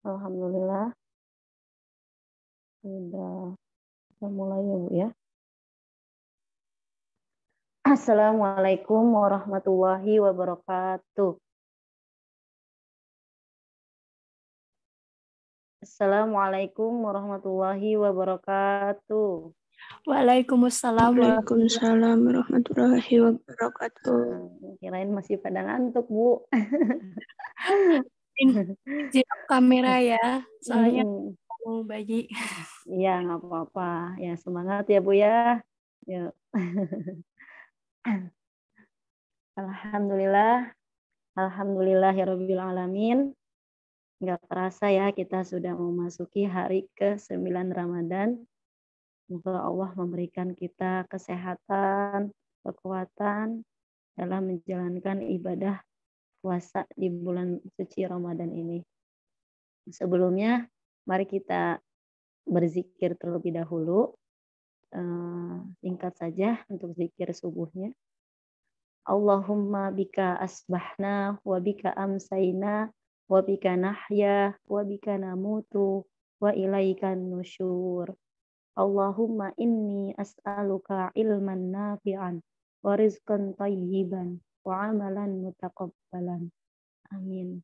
Alhamdulillah sudah kita mulai ya Bu ya. Assalamualaikum warahmatullahi wabarakatuh. Assalamualaikum warahmatullahi wabarakatuh. Waalaikumsalam warahmatullahi wabarakatuh. Kirain masih pada ngantuk Bu. Siap kamera ya, soalnya mau bayi. Iya nggak apa-apa. Ya semangat ya Bu ya. Yuk. Alhamdulillah. Alhamdulillahirabbil alamin. Nggak terasa ya kita sudah memasuki hari ke-9 Ramadan. Semoga Allah memberikan kita kesehatan, kekuatan dalam menjalankan ibadah puasa di bulan suci Ramadan ini. Sebelumnya, mari kita berzikir terlebih dahulu. Singkat saja untuk zikir subuhnya. Allahumma bika asbahna wa bika amsayna wa bika nahya wa bika namutu wa ilaikan nusyur. Allahumma inni as'aluka ilman nafi'an wa rizqan tayyiban wa amalan mutaqabbalan. Amin.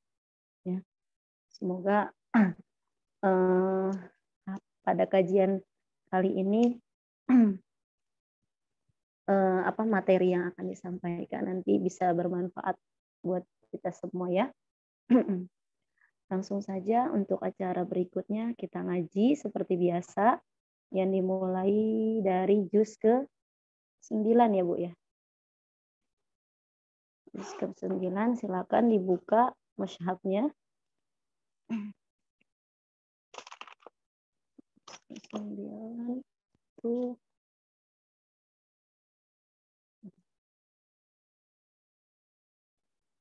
Ya. Semoga pada kajian kali ini materi yang akan disampaikan nanti bisa bermanfaat buat kita semua ya. Langsung saja untuk acara berikutnya kita ngaji seperti biasa yang dimulai dari juz ke-9 ya Bu ya. Juz ke-9 silakan dibuka mushafnya. 9 tuh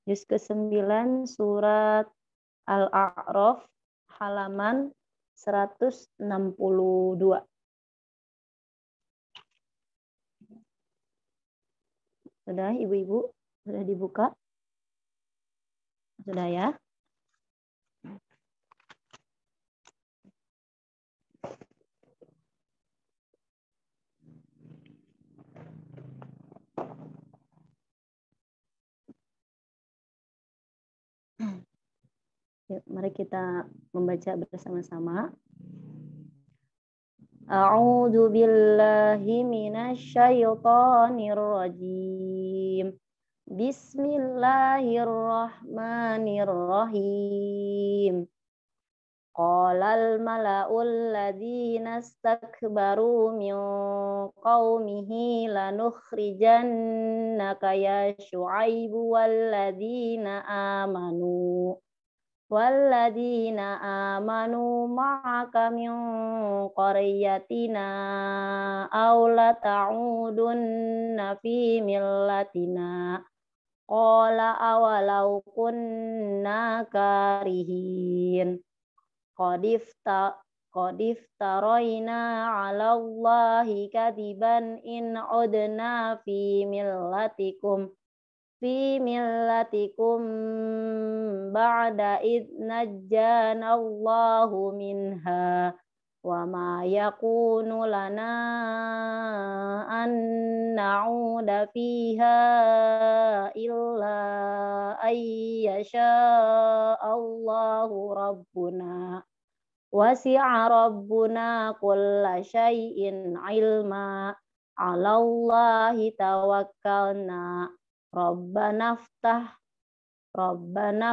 juz ke-9 surat Al-A'raf halaman 162. Sudah Ibu-ibu? Sudah dibuka? Sudah ya? Yuk, mari kita membaca bersama-sama. A'udzu billahi minasyaitonir rajim. Bismillahirrahmanirrahim. Qalal mala'ul ladzina istakbaru min qaumihi lanukhrijannaka ya Syu'aibu walladzina amanu ma'aka min qaryatina aw la ta'udunna fi millatina qala awalau kunna karihin qad iftarayna 'ala Allahi kadiban in udna fi millatikum ba'da id najjana Allahu minha wa ma yakunu lana an na'uda fiha illa ayyasha Allahu rabbuna wasi'a rabbuna kulla syai'in ilma 'ala Allahi tawakkalna Rabbana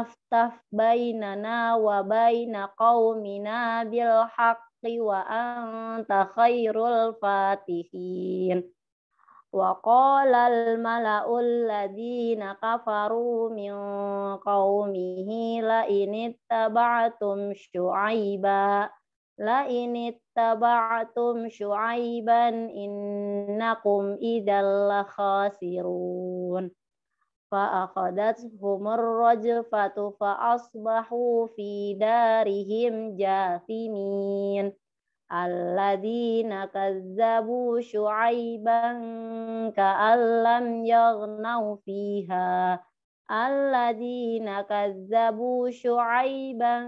ftah bainana wa baina qaumina bil haqqi wa anta khairul fatihin. Wa qala al mala'ul ladzina kafaru min qaumihi la in ittaba'tum syu'aiban innakum idzal khasirun. Fa'akhadathumur rajfatu fa'asbahu fi darihim jathimin. Alladzina kazzabu syu'aiban ka'allam yaghnau fiha alladzina kazzabu syu'aiban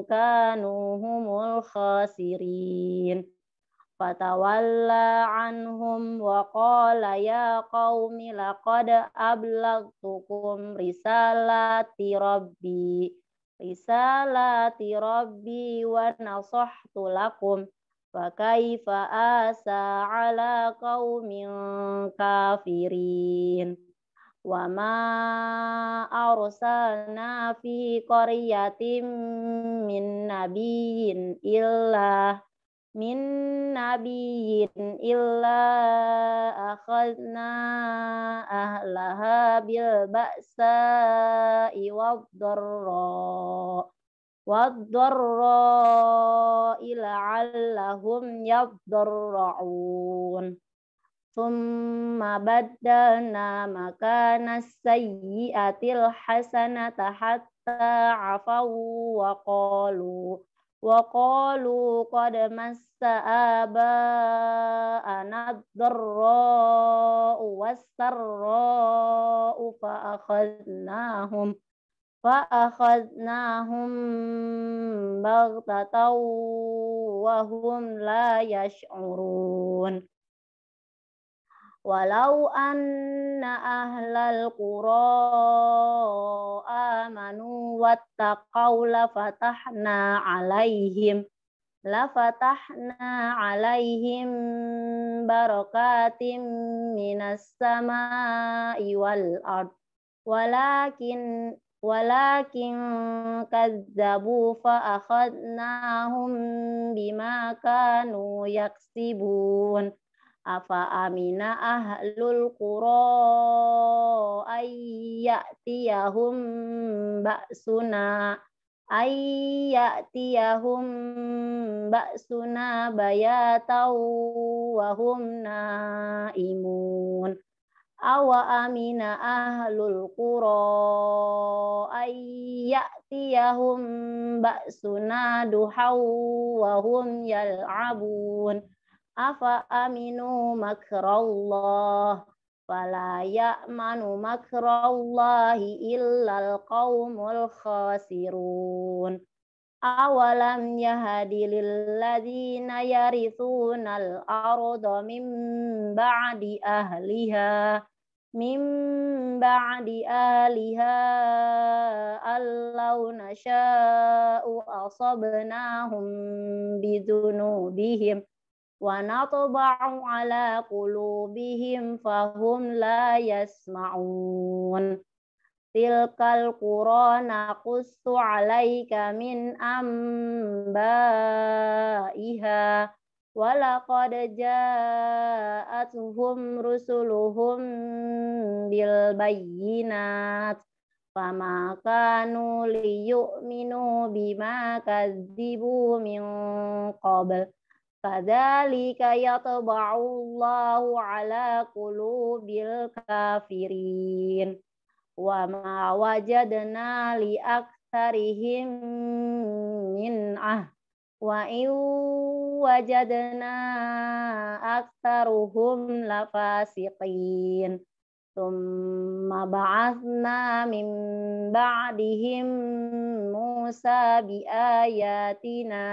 kanu humul khasirin. Fatawalla anhum wa qala ya qaumi laqad ablagtukum risalati rabbi wa nasahtu lakum fa kaifa asa ala qaumin kafirin. Wa ma arsalna fi qaryatin min nabiyyin illa akhadna ahlaha bil ba'sa'i wad-dharra la'allahum yadharra'un. Tsumma baddalna makana sayyi'atil hasanata hatta afaw wa qalu qad massa aba'ana ad-dharra'u was-sarra'u fa akhadnahum baghtatan wa hum la yash'urun. Walau anna ahlal qura amanu wattaqaw lafatahna alaihim barakatim minas sama'i wal ard walakin kazzabu fa akhadnahum bima kanu yaksibun. Afa amina ahlul qura ayyatiyahum ba'suna bayataw wa hum naimun. Awa amina ahlul qura ayyatiyahum ba'suna duhaw wa hum yal'abun. Afa aminu makrallah fala ya'manu makrallahi illal qaumul khasirun. Awalam yahdi lil ladzina yarithunal arda min ba'di ahliha allau nasha'u asabnahum bidhunubihim wa natba'u ala qulubihim fahum la yasma'un. Tilkal qura naqussu 'alaika min ambaiha wa laqad ja'atuhum rusuluhum bil bayyinat fama kanu liyu'minu bima kadzibu min qabl. Kadzalika yatba'ullahu ala qulubil kafirin. Wa ma wajadna li aktsarihim min wa in wajadna aktsaruhum lafasiqin. Tsumma ba'athna min ba'dihim Musa biayatina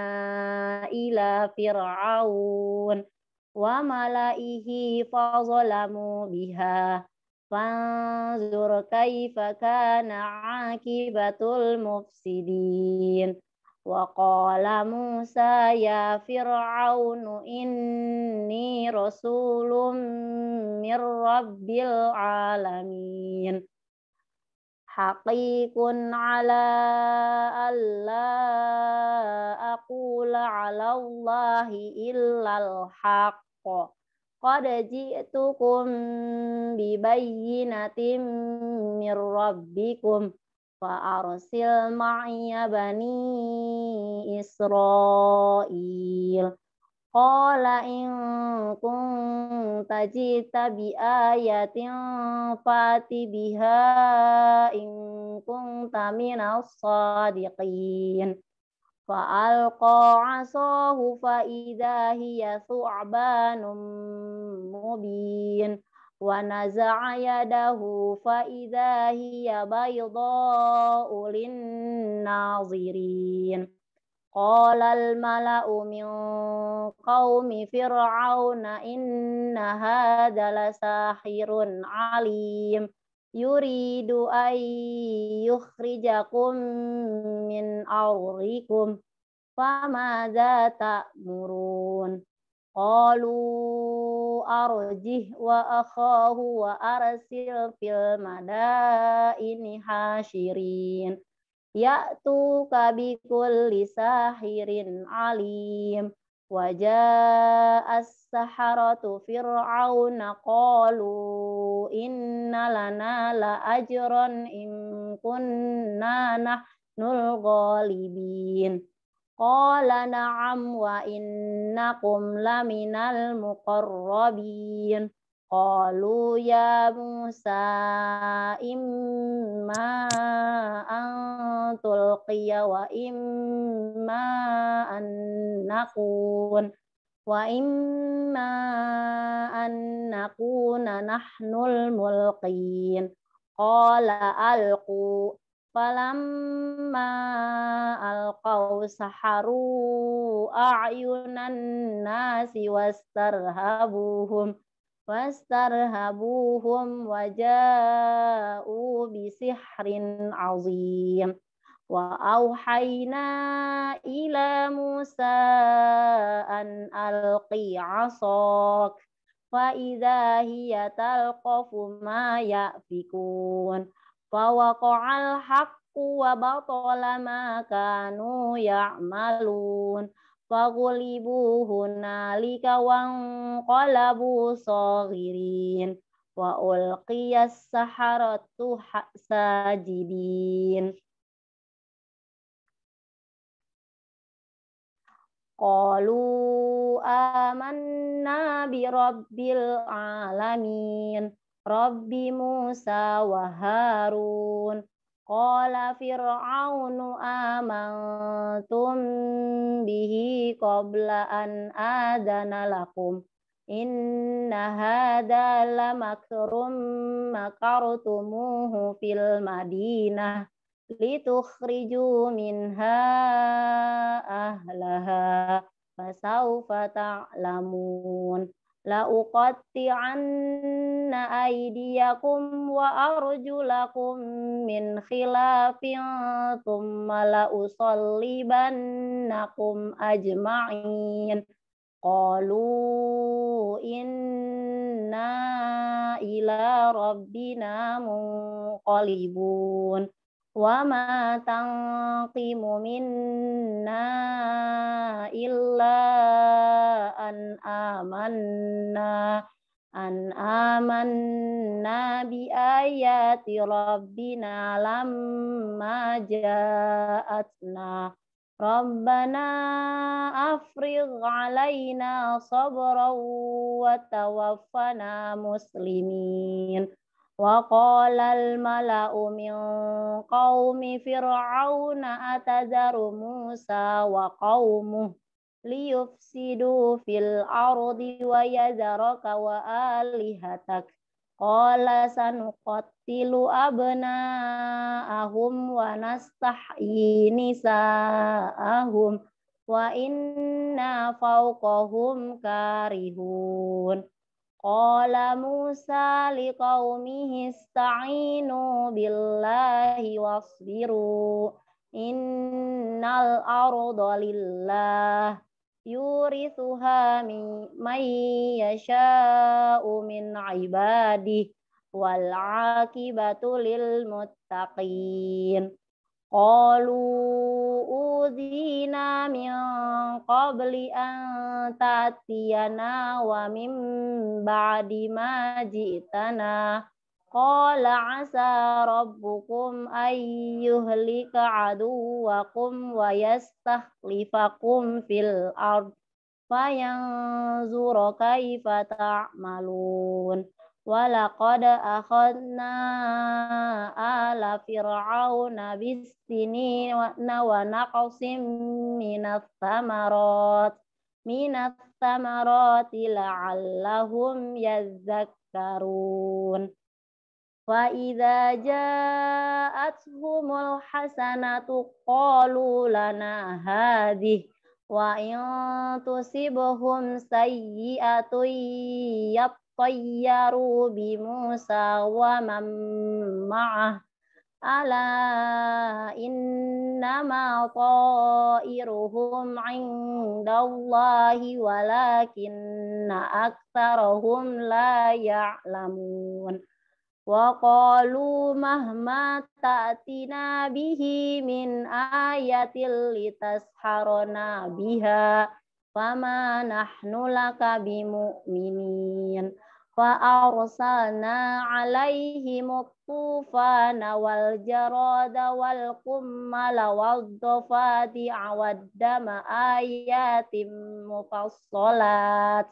ila fir'aun wa mala'ihi fazalamu biha fanzur kaifa kana 'aqibatul mufsidin. Wa qala Musa ya fir'aunu inni rasulun mir rabbil alamin. Haqiqun ala alla aqula ala Allahi illal haqq. Qad ji'tukum bibayyinatin mir rabbikum fa arsil ma'iya bani Israil. Qala in kunta jita bi ayatin fati biha in kunta minas sadiqin. Fa'alqa 'asahu fa idza hiya thu'banun mubin ونزع يده فإذا هي بيضاء للناظرين قال الملأ من قوم فرعون إن هذا لساحر عليم يريد أن يخرجكم من أرضكم فماذا تأمرون قالوا أرجه وأخاه وأرسل في المدائن حاشرين يأتوك بكل ساحر عليم وجاء السحرة فرعون قالوا إن لنا لأجرا إن كنا نحن الغالبين قال نعم وإنكم لمن المقربين قالوا يا موسى إما أن تلقي وإما أن نكون نحن الملقين قال ألقوا فلما ألقوا سحروا أعين الناس واسترهبوهم وجاءوا بسحر عظيم وأوحينا إلى موسى أن ألقي عصاك فإذا هي تلقف ما يأفكون فوقع الحق وبطل ما كانوا يعملون فغلبوا هنالك وانقلبوا صاغرين وألقي السحرة ساجدين قالوا آمنا برب العالمين رب موسى وهارون قال فرعون آمنتم به قبل أن آذن لكم إن هذا لمكر مكرتموه في المدينة لتخرجوا منها أهلها فسوف تعلمون لأقطعن أيديكم وأرجلكم من خلاف ثم لأصلبنكم أجمعين قالوا إنا إلى ربنا منقلبون وما تنقم منا إلا أن آمنا بآيات ربنا لما جاءتنا ربنا أفرغ علينا صبرا وتوفنا مسلمين وقال الملأ من قوم فرعون أتذر موسى وقومه ليفسدوا في الأرض ويذرك وآلهتك قال سنقتل أبناءهم ونستحيي نساءهم وإنا فوقهم كارهون قال موسى لقومه استعينوا بالله واصبروا إن الأرض لله يورثها من يشاء من عباده والعاقبة للمتقين قالوا أوذينا من قبل أن تأتينا ومن بعد ما جئتنا قال عسى ربكم أن يهلك عدوكم ويستخلفكم في الأرض فينظر كيف تعملون ولقد أخذنا آل فرعون بالسنين ونقص من الثمرات minas thamarati la'allahum yadhakkarun. Wa idza ja'atuhumul hasanatu qalu lana hadhihi wa in tusibhum sayyi'atun yattayyaru bi Musa wa man ma'ah ala innama ta'iruhum 'indallahi walakinna aktsarahum la ya'lamun. Wa qalu mahma ta'tina bihi min ayatil litasharona biha fama nahnu laka bimu'minin. Fa arsalna 'alaihim tufana wal jarada wal qummala wad dafadi'a wad dama ayatin mufassalat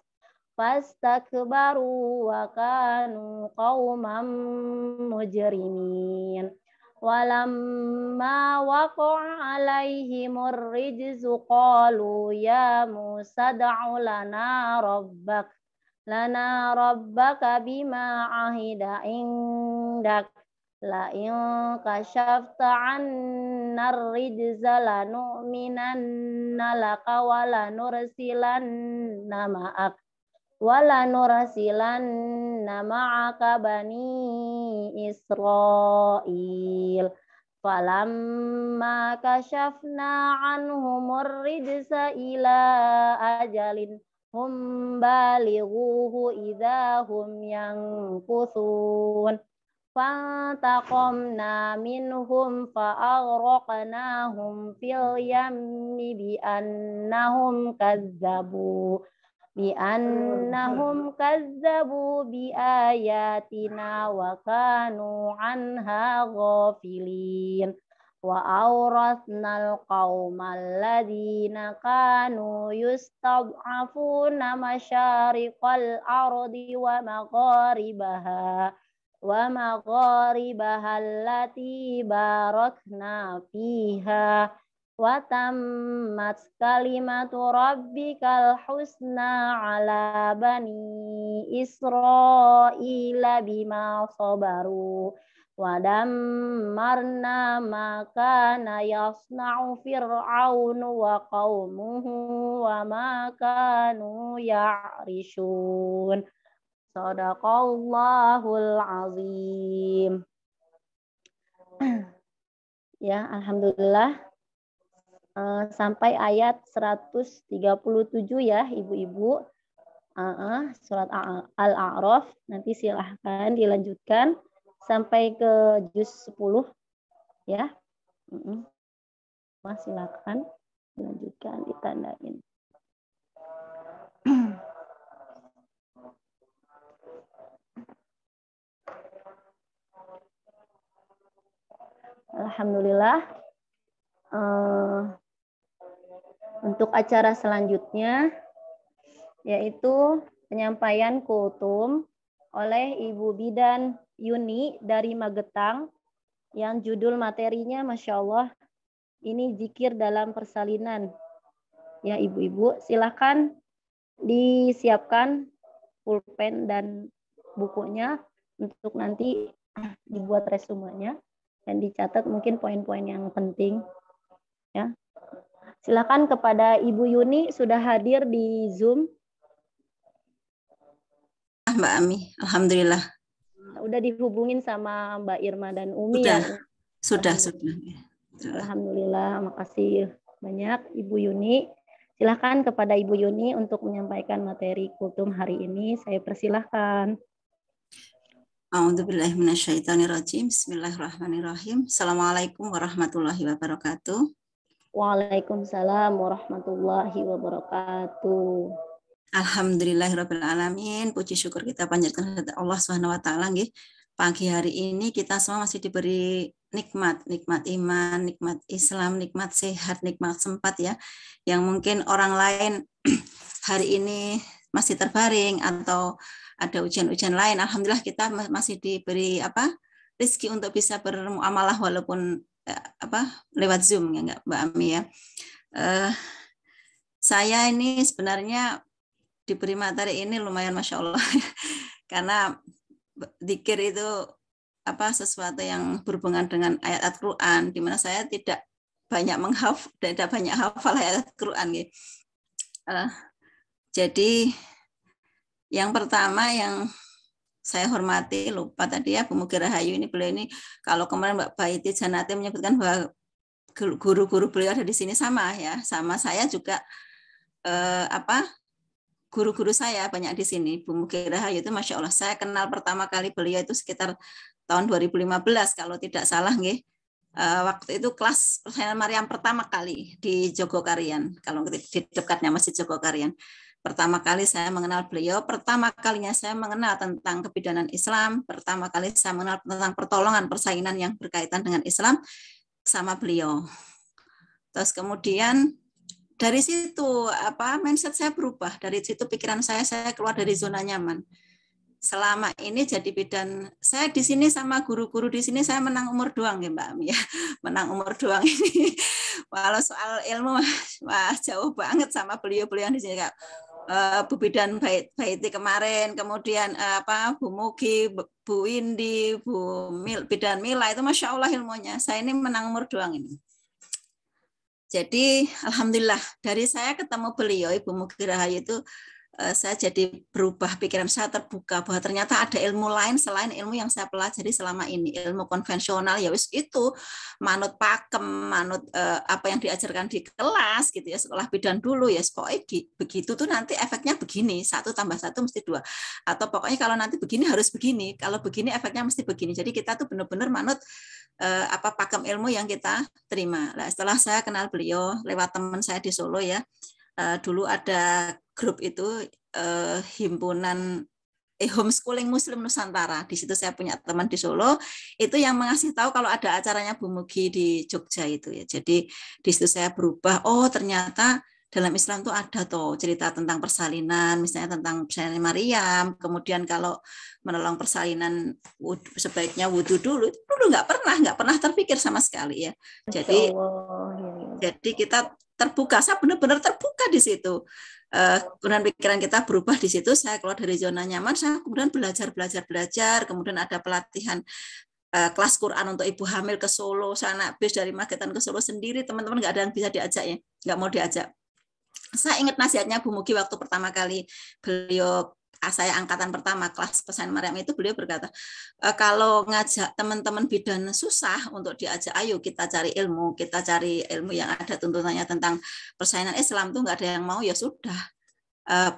fastakbaru wa kanu qauman mujrimin. Walamma waqa'a alaihimur rijzu qalu ya Musa da'u lana rabbaka bima ahida indak la in kashafta 'annar rijza lanu'minanna laka wa lanursilanna ma'ak wala nurasilanna ma'aka bani Israil. Falamma kashafna anhumur rijsa ila ajalin hum balighuhu idza hum yankuthun. Fantaqamna minhum fa'aghraqnahum fil yammi bi'annahum kazzabu bi ayatina wa kanu anha ghafilin. Wa awrasnal qaumal ladzina kanu yustad'afuna masyariqal ardi wa magharibaha allati barakna fiha. Wa tammat kalimatu rabbikal husna ala bani Israila bima sabaru wa dammarna ma kana yasna'u fir'aunu wa qaumuhu wa ma kanu ya'rishun. Shadaqallahul azim. Ya, alhamdulillah. Sampai ayat 137 ya ibu-ibu, surat Al-A'raf. Nanti silahkan dilanjutkan sampai ke juz 10 ya. Silakan dilanjutkan, ditandain. Alhamdulillah. Untuk acara selanjutnya yaitu penyampaian kultum oleh Ibu Bidan Yuni dari Magetang yang judul materinya Masya Allah ini zikir dalam persalinan. Ya ibu-ibu silakan disiapkan pulpen dan bukunya untuk nanti dibuat resumenya dan dicatat mungkin poin-poin yang penting ya. Silakan kepada Ibu Yuni, sudah hadir di Zoom. Mbak Ami, alhamdulillah. Udah dihubungin sama Mbak Irma dan Umi sudah, ya? Sudah. Alhamdulillah, makasih banyak Ibu Yuni. Silakan kepada Ibu Yuni untuk menyampaikan materi kultum hari ini. Saya persilahkan. A'udzubillahi minasyaitonirrajim. Bismillahirrahmanirrahim. Assalamualaikum warahmatullahi wabarakatuh. Waalaikumsalam warahmatullahi wabarakatuh. Alhamdulillahirabbil alamin. Puji syukur kita panjatkan kepada Allah Subhanahu wa taala nggih. Pagi hari ini kita semua masih diberi nikmat iman, nikmat Islam, nikmat sehat, nikmat sempat ya. Yang mungkin orang lain hari ini masih terbaring atau ada ujian-ujian lain. Alhamdulillah kita masih diberi rezeki untuk bisa bermuamalah walaupun lewat Zoom ya enggak Mbak Ami ya. Saya ini sebenarnya diberi materi ini lumayan Masya Allah. Karena zikir itu sesuatu yang berhubungan dengan ayat Al-Quran, di mana saya tidak banyak hafal ayat Al-Quran. Jadi yang pertama yang saya hormati, lupa tadi ya, Bu Mugi Rahayu ini, beliau ini kalau kemarin Mbak Baiti Janati menyebutkan bahwa guru-guru beliau ada di sini sama ya, sama saya juga guru-guru saya banyak di sini. Bu Mugi Rahayu itu Masya Allah, saya kenal pertama kali beliau itu sekitar tahun 2015 kalau tidak salah nggih. Waktu itu kelas Persalinan Maryam pertama kali di Jogokarian, kalau di dekatnya Masjid Jogokarian. Pertama kali saya mengenal beliau, pertama kalinya saya mengenal tentang kebidanan Islam, pertama kali saya mengenal tentang pertolongan persalinan yang berkaitan dengan Islam sama beliau. Terus kemudian dari situ mindset saya berubah, dari situ pikiran saya keluar dari zona nyaman. Selama ini jadi bidan, saya di sini sama guru-guru di sini saya menang umur doang ya Mbak Ami ya, menang umur doang ini. Walau soal ilmu wah jauh banget sama beliau-beliau yang di sini Kak. Bu Bidan Baiti kemarin, kemudian Bu Mugi, Bu Indi, Bidan Mila itu Masya Allah ilmunya. Saya ini menang umur doang ini. Jadi alhamdulillah dari saya ketemu beliau Ibu Mugi Rahayu itu saya jadi berubah, pikiran saya terbuka bahwa ternyata ada ilmu lain selain ilmu yang saya pelajari selama ini, ilmu konvensional ya wis itu manut pakem, manut apa yang diajarkan di kelas gitu ya, sekolah bidan dulu ya, pokoknya begitu tuh nanti efeknya begini, 1 + 1 mesti 2, atau pokoknya kalau nanti begini harus begini, kalau begini efeknya mesti begini. Jadi kita tuh benar-benar manut pakem ilmu yang kita terima. Nah, setelah saya kenal beliau lewat teman saya di Solo ya, dulu ada grup itu himpunan homeschooling Muslim Nusantara. Di situ saya punya teman di Solo itu yang mengasih tahu kalau ada acaranya Bu Mugi di Jogja itu ya. Jadi di situ saya berubah, oh ternyata dalam Islam tuh ada tuh cerita tentang persalinan, misalnya tentang persalinan Maryam, kemudian kalau menolong persalinan sebaiknya wudhu dulu nggak pernah terpikir sama sekali ya. Jadi kita terbuka, saya benar-benar terbuka di situ. Kemudian pikiran kita berubah di situ, saya keluar dari zona nyaman, saya kemudian belajar, kemudian ada pelatihan kelas Quran untuk ibu hamil ke Solo, saya naik bis dari Magetan ke Solo sendiri, teman-teman nggak ada yang bisa diajak ya, nggak mau diajak. Saya ingat nasihatnya Bu Mugi waktu pertama kali beliau, saya angkatan pertama kelas Persalinan Maryam itu, beliau berkata, kalau ngajak teman-teman bidan susah untuk diajak, ayo kita cari ilmu yang ada tuntunannya tentang persalinan Islam tuh nggak ada yang mau, ya sudah.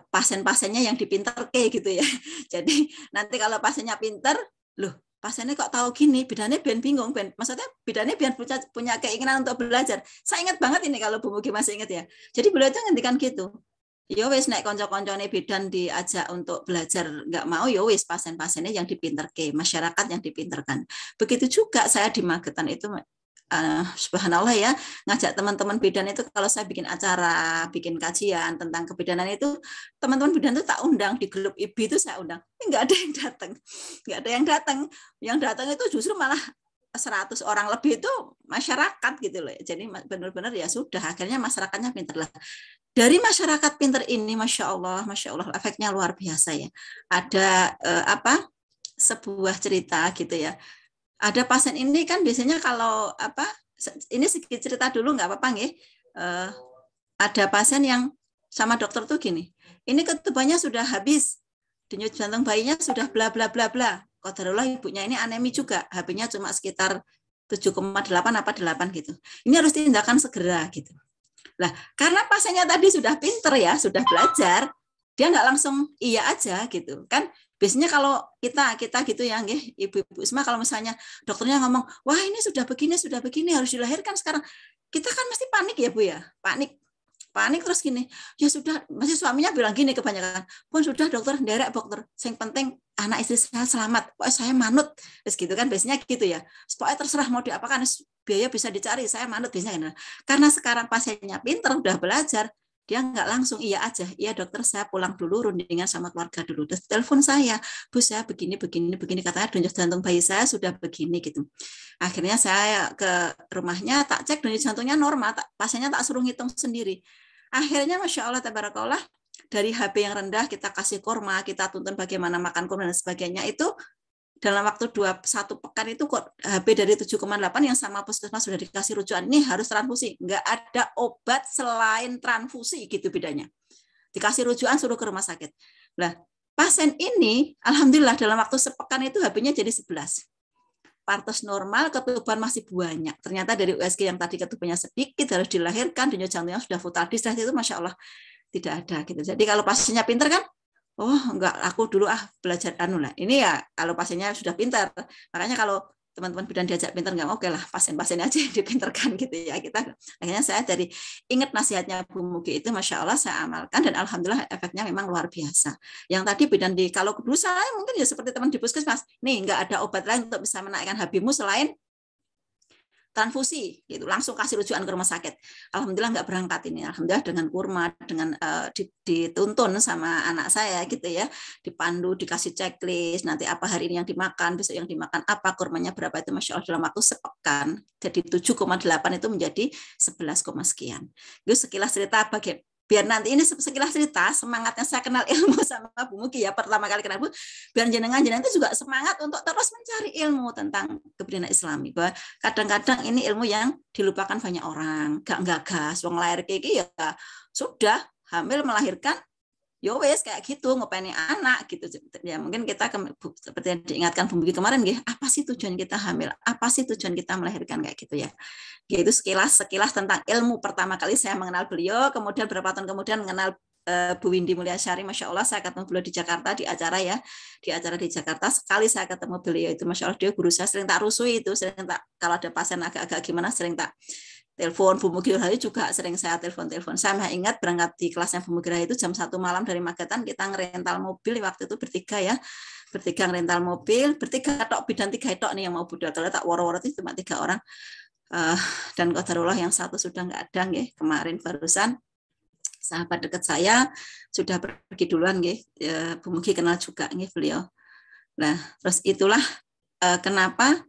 Pasien-pasiennya yang dipinterke gitu ya. Jadi nanti kalau pasiennya pinter, loh pasiennya kok tahu gini, bidannya biar bingung, maksudnya bidannya biar punya keinginan untuk belajar. Saya ingat banget ini kalau Bu Mugi masih ingat ya. Jadi beliau itu ngendikan gitu. Yo wis nek konco-koncone bidan diajak untuk belajar nggak mau, yo wis pasien-pasiennya yang dipinterke, masyarakat yang dipinterkan. Begitu juga saya di Magetan itu, subhanallah ya, ngajak teman-teman bidan itu, kalau saya bikin acara, bikin kajian tentang kebidanan itu, teman-teman bidan itu tak undang, di grup IBI itu saya undang, nggak ada yang datang, yang datang itu justru malah 100 orang lebih itu masyarakat gitu loh. Jadi benar-benar ya sudah, akhirnya masyarakatnya pinter lah. Dari masyarakat pinter ini, masya Allah, efeknya luar biasa ya. Ada sebuah cerita gitu ya. Ada pasien ini kan biasanya kalau ini sedikit cerita dulu nggak apa-apa nggih. Ada pasien yang sama dokter tuh gini, ini ketubannya sudah habis, denyut jantung bayinya sudah bla bla bla bla. Qadarullah ibunya ini anemi juga, HB-nya cuma sekitar 7,8 apa 8 gitu. Ini harus tindakan segera gitu. Lah, karena pasiennya tadi sudah pinter ya, sudah belajar, dia nggak langsung iya aja gitu kan. Biasanya kalau kita gitu ya, ibu-ibu semua, kalau misalnya dokternya ngomong, wah ini sudah begini harus dilahirkan sekarang, kita kan mesti panik ya Bu ya, panik terus gini, ya sudah, masih suaminya bilang gini kebanyakan, pun sudah dokter, nderek dokter, yang penting anak istri saya selamat, pokoknya saya manut, terus gitu kan, biasanya gitu ya, pokoknya terserah mau diapakan, biaya bisa dicari, saya manut biasanya. Karena sekarang pasiennya pinter, udah belajar, dia nggak langsung iya aja, iya dokter saya pulang dulu, rundingan sama keluarga dulu, terus telepon saya, Bu saya begini, katanya denyut jantung bayi saya sudah begini gitu. Akhirnya saya ke rumahnya, tak cek denyut jantungnya normal, pasiennya tak suruh ngitung sendiri. Akhirnya Masya Allah, tabarakallah, dari HB yang rendah kita kasih kurma, kita tuntun bagaimana makan kurma dan sebagainya, itu dalam waktu 1 pekan itu kok HB dari 7,8 yang sama puskesmas sudah dikasih rujukan, ini harus transfusi. Nggak ada obat selain transfusi, gitu bedanya. Dikasih rujukan suruh ke rumah sakit. Nah, pasien ini alhamdulillah dalam waktu sepekan itu HB-nya jadi 11. Partos normal, ketuban masih banyak. Ternyata dari USG yang tadi ketubannya sedikit harus dilahirkan, denyut jantungnya sudah futal distress, itu Masya Allah tidak ada gitu. Jadi kalau pasiennya pintar kan, oh enggak, aku dulu belajar lah. Ini ya kalau pasiennya sudah pintar. Makanya kalau teman-teman bidan diajak pintar nggak, oke lah, pasien-pasiennya aja yang dipintarkan gitu ya. Akhirnya saya dari ingat nasihatnya Bu Mugi itu, Masya Allah saya amalkan dan alhamdulillah efeknya memang luar biasa. Yang tadi bidan kalau dulu saya mungkin ya seperti teman di puskesmas, nih nggak ada obat lain untuk bisa menaikkan HB-mu selain transfusi, gitu, langsung kasih rujukan ke rumah sakit. Alhamdulillah nggak berangkat ini. Alhamdulillah dengan kurma, dengan dituntun sama anak saya gitu ya, dipandu, dikasih checklist, nanti apa hari ini yang dimakan, besok yang dimakan apa, kurmanya berapa, itu Masya Allah dalam waktu sepekan. Jadi 7,8 itu menjadi 11, sekian. Itu sekilas cerita biar nanti ini sekilas cerita semangatnya saya kenal ilmu sama Bu Mugi ya, pertama kali kenal Bu, biar jenengan itu juga semangat untuk terus mencari ilmu tentang kebidanan Islami. Bahwa kadang-kadang ini ilmu yang dilupakan banyak orang, gak gagas, wong lahir kayak ya sudah hamil melahirkan, yo wes kayak gitu, ngopeni anak gitu ya. Mungkin kita seperti yang diingatkan Bu Mugi kemarin, apa sih tujuan kita hamil, apa sih tujuan kita melahirkan, kayak gitu ya. Yaitu sekilas tentang ilmu. Pertama kali saya mengenal beliau, kemudian beberapa tahun kemudian mengenal Bu Windy Mulyasari. Masya Allah saya ketemu beliau di Jakarta di acara di Jakarta. Sekali saya ketemu beliau itu Masya Allah, dia guru saya, sering tak rusui itu, sering tak, kalau ada pasien agak-agak gimana sering tak telepon. Bu Mugi Rahayu juga sering saya telepon. Saya masih ingat berangkat di kelasnya Bu Mugi Rahayu itu jam 1 malam dari Magetan, kita ngerental mobil waktu itu bertiga ngerental mobil, bertiga tok, bidan 3 tok nih yang mau budal, kalau tak woro-woro itu cuma 3 orang. Dan qadarullah yang 1 sudah nggak ada kemarin barusan sahabat dekat saya sudah pergi duluan Bu Mugi kenal juga beliau. Nah, terus itulah kenapa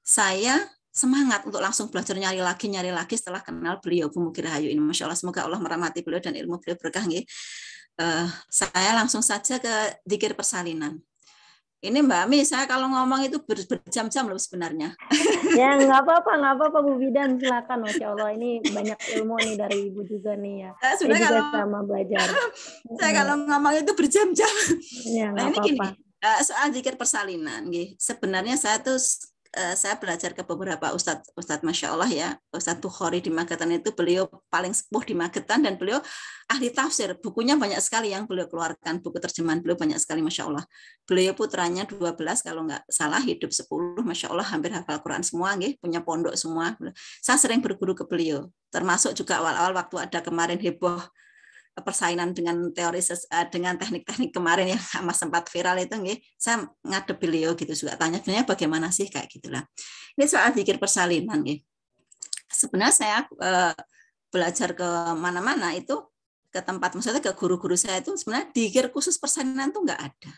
saya semangat untuk langsung belajar nyari lagi setelah kenal beliau Bu Mugi Rahayu ini. Masya Allah, semoga Allah merahmati beliau dan ilmu beliau berkah. Saya langsung saja ke dzikir persalinan. Ini Mbak Ami, saya kalau ngomong itu berjam-jam loh sebenarnya. Ya nggak apa-apa Bu Bidan, silakan. Masya Allah, ini banyak ilmu nih dari Ibu juga nih ya. Saya juga sama belajar. Saya kalau ngomong itu berjam-jam. Ya, nah ini gini, soal dzikir persalinan, sebenarnya saya belajar ke beberapa ustadz Masya Allah ya. Ustadz Bukhari di Magetan itu beliau paling sepuh di Magetan dan beliau ahli tafsir. Bukunya banyak sekali yang beliau keluarkan, buku terjemahan beliau banyak sekali Masya Allah. Beliau putranya 12 kalau nggak salah, hidup 10, Masya Allah hampir hafal Quran semua, punya pondok semua. Saya sering berguru ke beliau, termasuk juga awal-awal waktu ada kemarin heboh persaingan dengan teori dengan teknik-teknik kemarin yang sempat viral itu, saya ngadep beliau gitu juga, tanya sebenarnya bagaimana sih kayak gitulah. Ini soal dzikir persalinan. Sebenarnya saya belajar ke mana-mana itu, ke tempat maksudnya ke guru-guru saya itu, sebenarnya dzikir khusus persalinan itu nggak ada.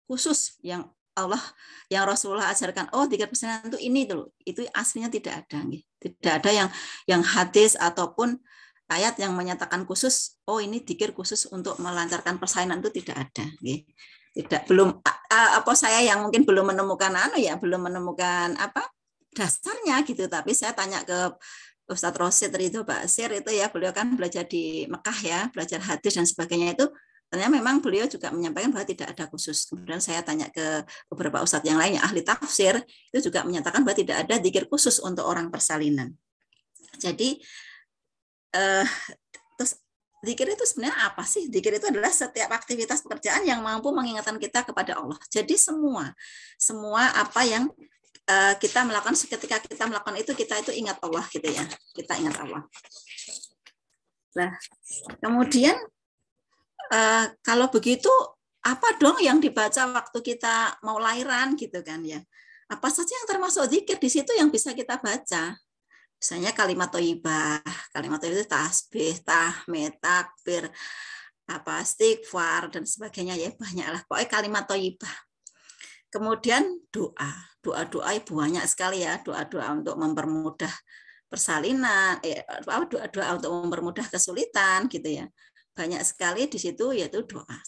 Khusus yang Allah, yang Rasulullah ajarkan, oh dzikir persalinan itu ini tuh, itu aslinya tidak ada. Tidak ada yang hadis ataupun ayat yang menyatakan khusus, oh ini dzikir khusus untuk melancarkan persalinan, itu tidak ada. Belum saya yang mungkin belum menemukan dasarnya gitu. Tapi saya tanya ke Ustadz Rosid Ridho Basir itu ya, beliau kan belajar di Mekah ya, belajar hadis dan sebagainya itu. Ternyata memang beliau juga menyampaikan bahwa tidak ada khusus. Kemudian saya tanya ke beberapa ustadz yang lain yang ahli tafsir, itu juga menyatakan bahwa tidak ada dzikir khusus untuk orang persalinan. Jadi terus dzikir itu sebenarnya apa sih? Dzikir itu adalah setiap aktivitas pekerjaan yang mampu mengingatkan kita kepada Allah. Jadi semua apa yang kita melakukan, ketika kita melakukan itu, kita itu ingat Allah gitu ya. Kita ingat Allah. Nah, kemudian kalau begitu apa dong yang dibaca waktu kita mau lahiran gitu kan ya? Apa saja yang termasuk dzikir di situ yang bisa kita baca? Misalnya kalimat thayyibah itu tasbih, tahmid, takbir, istighfar dan sebagainya ya, banyaklah. Pokoknya kalimat thayyibah. Kemudian doa banyak sekali ya, doa untuk mempermudah persalinan, doa untuk mempermudah kesulitan gitu ya. Banyak sekali di situ yaitu doa.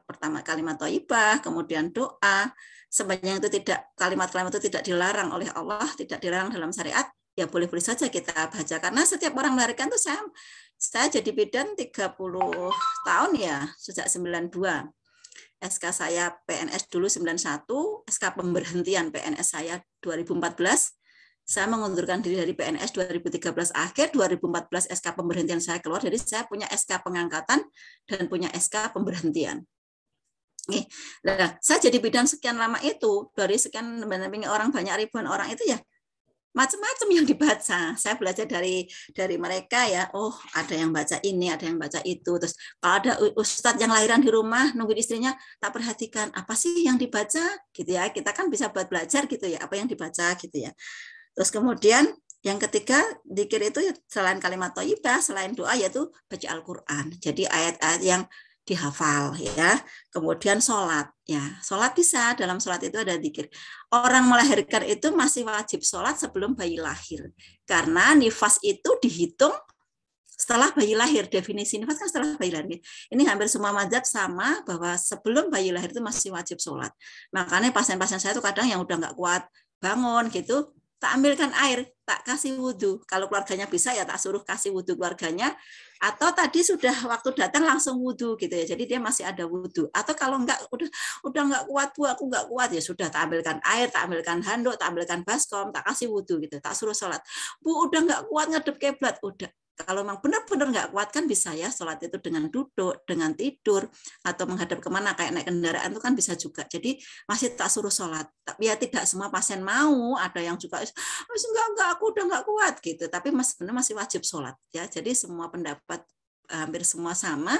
Pertama kalimat thayyibah, kemudian doa. Sebenarnya itu tidak, kalimat-kalimat itu tidak dilarang oleh Allah, tidak dilarang dalam syariat, ya boleh-boleh saja kita baca. Karena setiap orang melahirkan itu saya jadi bidan 30 tahun ya, sejak 92. SK saya PNS dulu 91, SK pemberhentian PNS saya 2014. Saya mengundurkan diri dari PNS 2013 akhir, 2014 SK pemberhentian saya keluar, jadi saya punya SK pengangkatan dan punya SK pemberhentian. Nah, saya jadi bidan sekian lama itu, dari sekian mendampingi orang banyak ribuan orang itu ya, macam-macam yang dibaca. Saya belajar dari mereka ya. Oh, ada yang baca ini, ada yang baca itu. Terus kalau ada ustadz yang lahiran di rumah nungguin istrinya, tak perhatikan apa sih yang dibaca gitu ya. Kita kan bisa buat belajar gitu ya, apa yang dibaca gitu ya. Terus kemudian yang ketiga, dzikir itu selain kalimat thayyibah, selain doa yaitu baca Al-Qur'an. Jadi ayat-ayat yang dihafal ya. Kemudian sholat ya, sholat bisa, dalam sholat itu ada dzikir. Orang melahirkan itu masih wajib sholat sebelum bayi lahir, karena nifas itu dihitung setelah bayi lahir. Definisi nifas kan setelah bayi lahir. Ini hampir semua mazhab sama, bahwa sebelum bayi lahir itu masih wajib sholat. Makanya pasien-pasien saya itu kadang yang udah nggak kuat bangun gitu, tak ambilkan air, tak kasih wudhu. Kalau keluarganya bisa ya tak suruh kasih wudhu keluarganya. Atau tadi sudah waktu datang langsung wudhu gitu ya. Jadi dia masih ada wudhu. Atau kalau enggak udah enggak kuat Bu, aku enggak kuat ya sudah, tak ambilkan air, tak ambilkan handuk, tak ambilkan baskom, tak kasih wudhu gitu. Tak suruh sholat. Bu udah enggak kuat ngadep kiblat, udah. Kalau memang benar-benar nggak kuat kan bisa ya sholat itu dengan duduk, dengan tidur, atau menghadap kemana kayak naik kendaraan itu kan bisa juga. Jadi masih tak suruh sholat. Tapi ya tidak semua pasien mau, ada yang juga enggak aku udah nggak kuat gitu. Tapi sebenarnya masih wajib sholat ya. Jadi semua pendapat hampir semua sama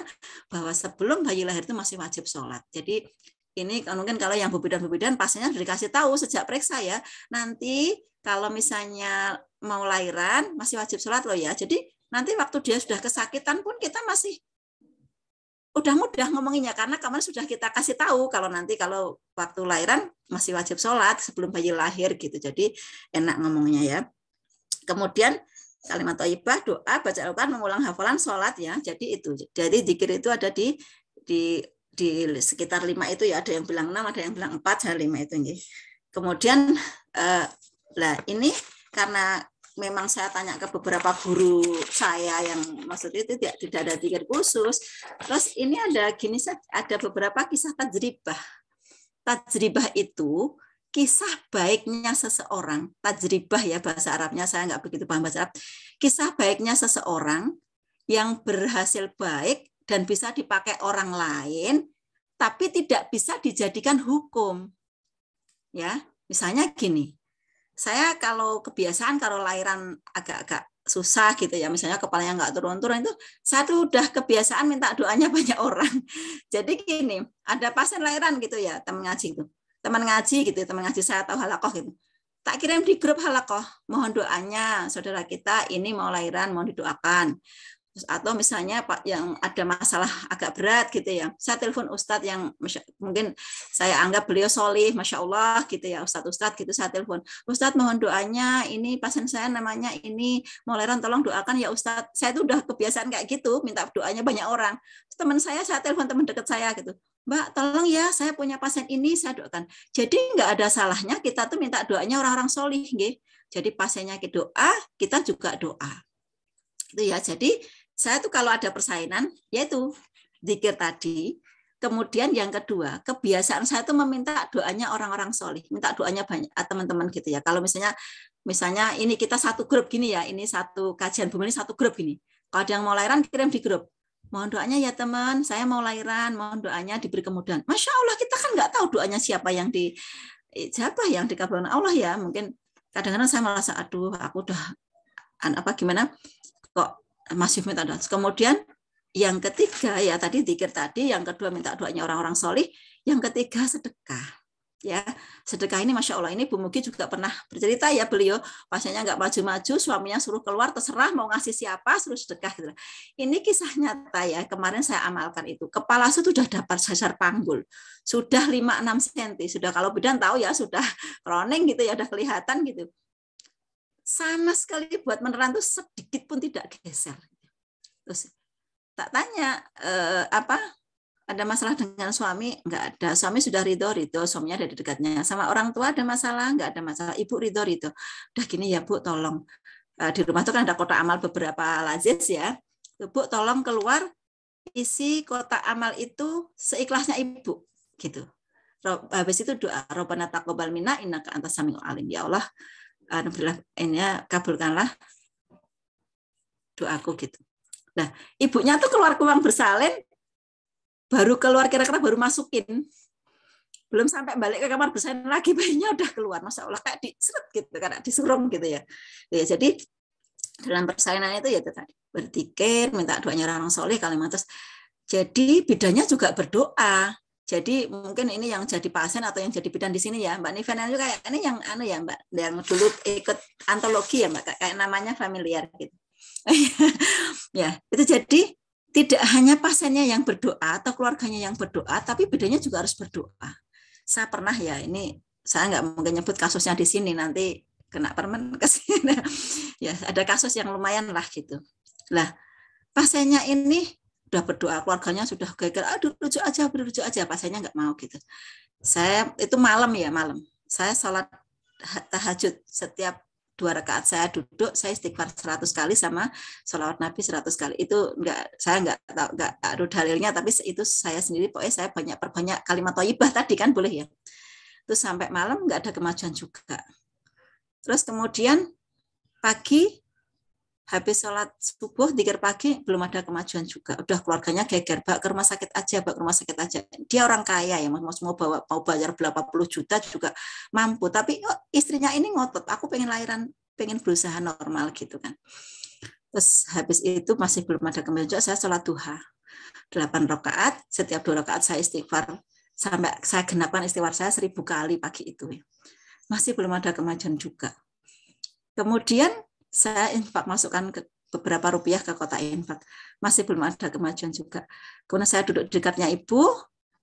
bahwa sebelum bayi lahir itu masih wajib sholat. Jadi ini mungkin kalau yang bebidan-bebidan pastinya sudah dikasih tahu sejak periksa ya. Nanti kalau misalnya mau lahiran masih wajib sholat loh ya. Jadi nanti waktu dia sudah kesakitan pun kita masih udah mudah ngomonginnya, karena kemarin sudah kita kasih tahu kalau nanti kalau waktu lahiran masih wajib sholat sebelum bayi lahir gitu. Jadi enak ngomongnya ya. Kemudian kalimat thayyibah, doa, baca Al-Quran, mengulang hafalan, sholat ya. Jadi itu. Jadi dzikir itu ada di sekitar 5 itu ya. Ada yang bilang 6, ada yang bilang 4, saya 5 itu. Kemudian ini karena memang saya tanya ke beberapa guru saya yang maksudnya itu tidak ada dzikir khusus. Terus ini ada beberapa kisah tajribah. Tajribah itu kisah baiknya seseorang. Tajribah ya bahasa Arabnya, saya nggak begitu paham bahasa Arab. Kisah baiknya seseorang yang berhasil baik dan bisa dipakai orang lain, tapi tidak bisa dijadikan hukum. Ya, misalnya gini. Saya kalau kebiasaan kalau lahiran agak-agak susah gitu ya, misalnya kepalanya nggak turun-turun itu, saya tuh udah kebiasaan minta doanya banyak orang. Jadi gini, ada pasien lahiran gitu ya, teman ngaji saya atau halakoh gitu. Tak kirim di grup halakoh, mohon doanya saudara kita ini mau lahiran, mau didoakan. Atau misalnya Pak yang ada masalah agak berat gitu ya, saya telepon Ustadz yang mungkin saya anggap beliau solih, Masya Allah gitu ya, Ustadz gitu, saya telepon Ustadz mohon doanya, ini pasien saya namanya ini mau lahiran, tolong doakan ya Ustadz. Saya itu udah kebiasaan kayak gitu, minta doanya banyak orang. Teman saya telepon teman dekat saya gitu, Mbak tolong ya saya punya pasien ini, saya doakan. Jadi nggak ada salahnya kita tuh minta doanya orang-orang solih, gitu. Jadi pasiennya doa, kita juga doa. Itu ya, jadi saya tuh kalau ada persaingan, yaitu dzikir tadi. Kemudian yang kedua, kebiasaan saya tuh meminta doanya orang-orang solih, minta doanya banyak teman-teman gitu ya. Kalau misalnya ini kita satu grup gini ya, ini satu kajian bumi ini satu grup gini. Kalau ada yang mau lahiran kirim di grup. Mohon doanya ya teman, saya mau lahiran, mohon doanya diberi kemudahan. Masya Allah kita kan nggak tahu doanya siapa yang dikabulkan Allah ya. Mungkin kadang-kadang saya merasa aduh aku udah gimana kok masih minta doa. Kemudian yang ketiga ya tadi dzikir tadi, yang kedua minta doanya orang-orang solih, yang ketiga sedekah. Ya, sedekah ini Masya Allah, ini Bu Mugi juga pernah bercerita ya, beliau pasiennya nggak maju-maju, suaminya suruh keluar, terserah mau ngasih siapa, suruh sedekah gitu. Ini kisah nyata ya, kemarin saya amalkan itu. Kepala saya sudah dapat sasar panggul, sudah 5-6 cm, sudah kalau bidan tahu ya, sudah kroning gitu ya, udah kelihatan gitu. sama sekali buat meneran tuh sedikit pun tidak geser. Terus tak tanya ada masalah dengan suami? Enggak ada. Suami sudah ridho, suaminya ada di dekatnya. Sama orang tua ada masalah? Enggak ada masalah. Ibu ridho. Udah gini ya Bu, tolong. Di rumah itu kan ada kotak amal beberapa lazis ya. Bu, tolong keluar isi kotak amal itu seikhlasnya Ibu. Gitu. Habis itu doa, Rabbana taqabbal minna innaka antas samiul alim. Ya Allah, alhamdulillah, ini kabulkanlah doaku gitu. Nah, ibunya tuh keluar uang bersalin, baru keluar kira-kira baru masukin, belum sampai balik ke kamar bersalin lagi bayinya udah keluar, masya Allah kayak diseret gitu, kayak disurung gitu ya. Jadi dalam persalinan itu ya tadi berzikir, minta doanya orang soleh kalimat terus. Jadi bidannya juga berdoa. Jadi mungkin ini yang jadi pasien atau yang jadi bidan di sini ya, Mbak Niven juga kayak ini yang ya Mbak, yang dulu ikut antologi ya Mbak, kayak namanya familiar gitu. Ya itu jadi tidak hanya pasiennya yang berdoa atau keluarganya yang berdoa, tapi bidannya juga harus berdoa. Saya pernah ya, ini saya nggak mungkin nyebut kasusnya di sini, nanti kena permen ke sini. Ya, ada kasus yang lumayan lah gitu. Lah, pasiennya ini udah berdoa, keluarganya sudah geger, rujuk aja, pasiennya nggak mau gitu. Saya itu malam. Saya sholat tahajud setiap 2 rakaat saya duduk, saya istighfar 100 kali sama sholawat Nabi 100 kali. Itu saya nggak tahu dalilnya, tapi itu saya sendiri pokoknya saya perbanyak kalimat thayyibah tadi kan boleh ya. Terus sampai malam nggak ada kemajuan juga. Terus kemudian pagi habis sholat subuh, dzikir pagi, belum ada kemajuan juga. Udah keluarganya geger, Mbak ke rumah sakit aja. Dia orang kaya ya, mau bayar berapa puluh juta juga mampu. Tapi istrinya ini ngotot, aku pengen lahiran, pengen berusaha normal gitu kan. Terus habis itu masih belum ada kemajuan, saya sholat duha. 8 rakaat, setiap 2 rakaat saya istighfar. Sampai saya genapkan istighfar saya 1000 kali pagi itu. Masih belum ada kemajuan juga. Kemudian saya infak, masukkan beberapa rupiah ke kotak infak, masih belum ada kemajuan juga. Kemudian saya duduk di dekatnya ibu,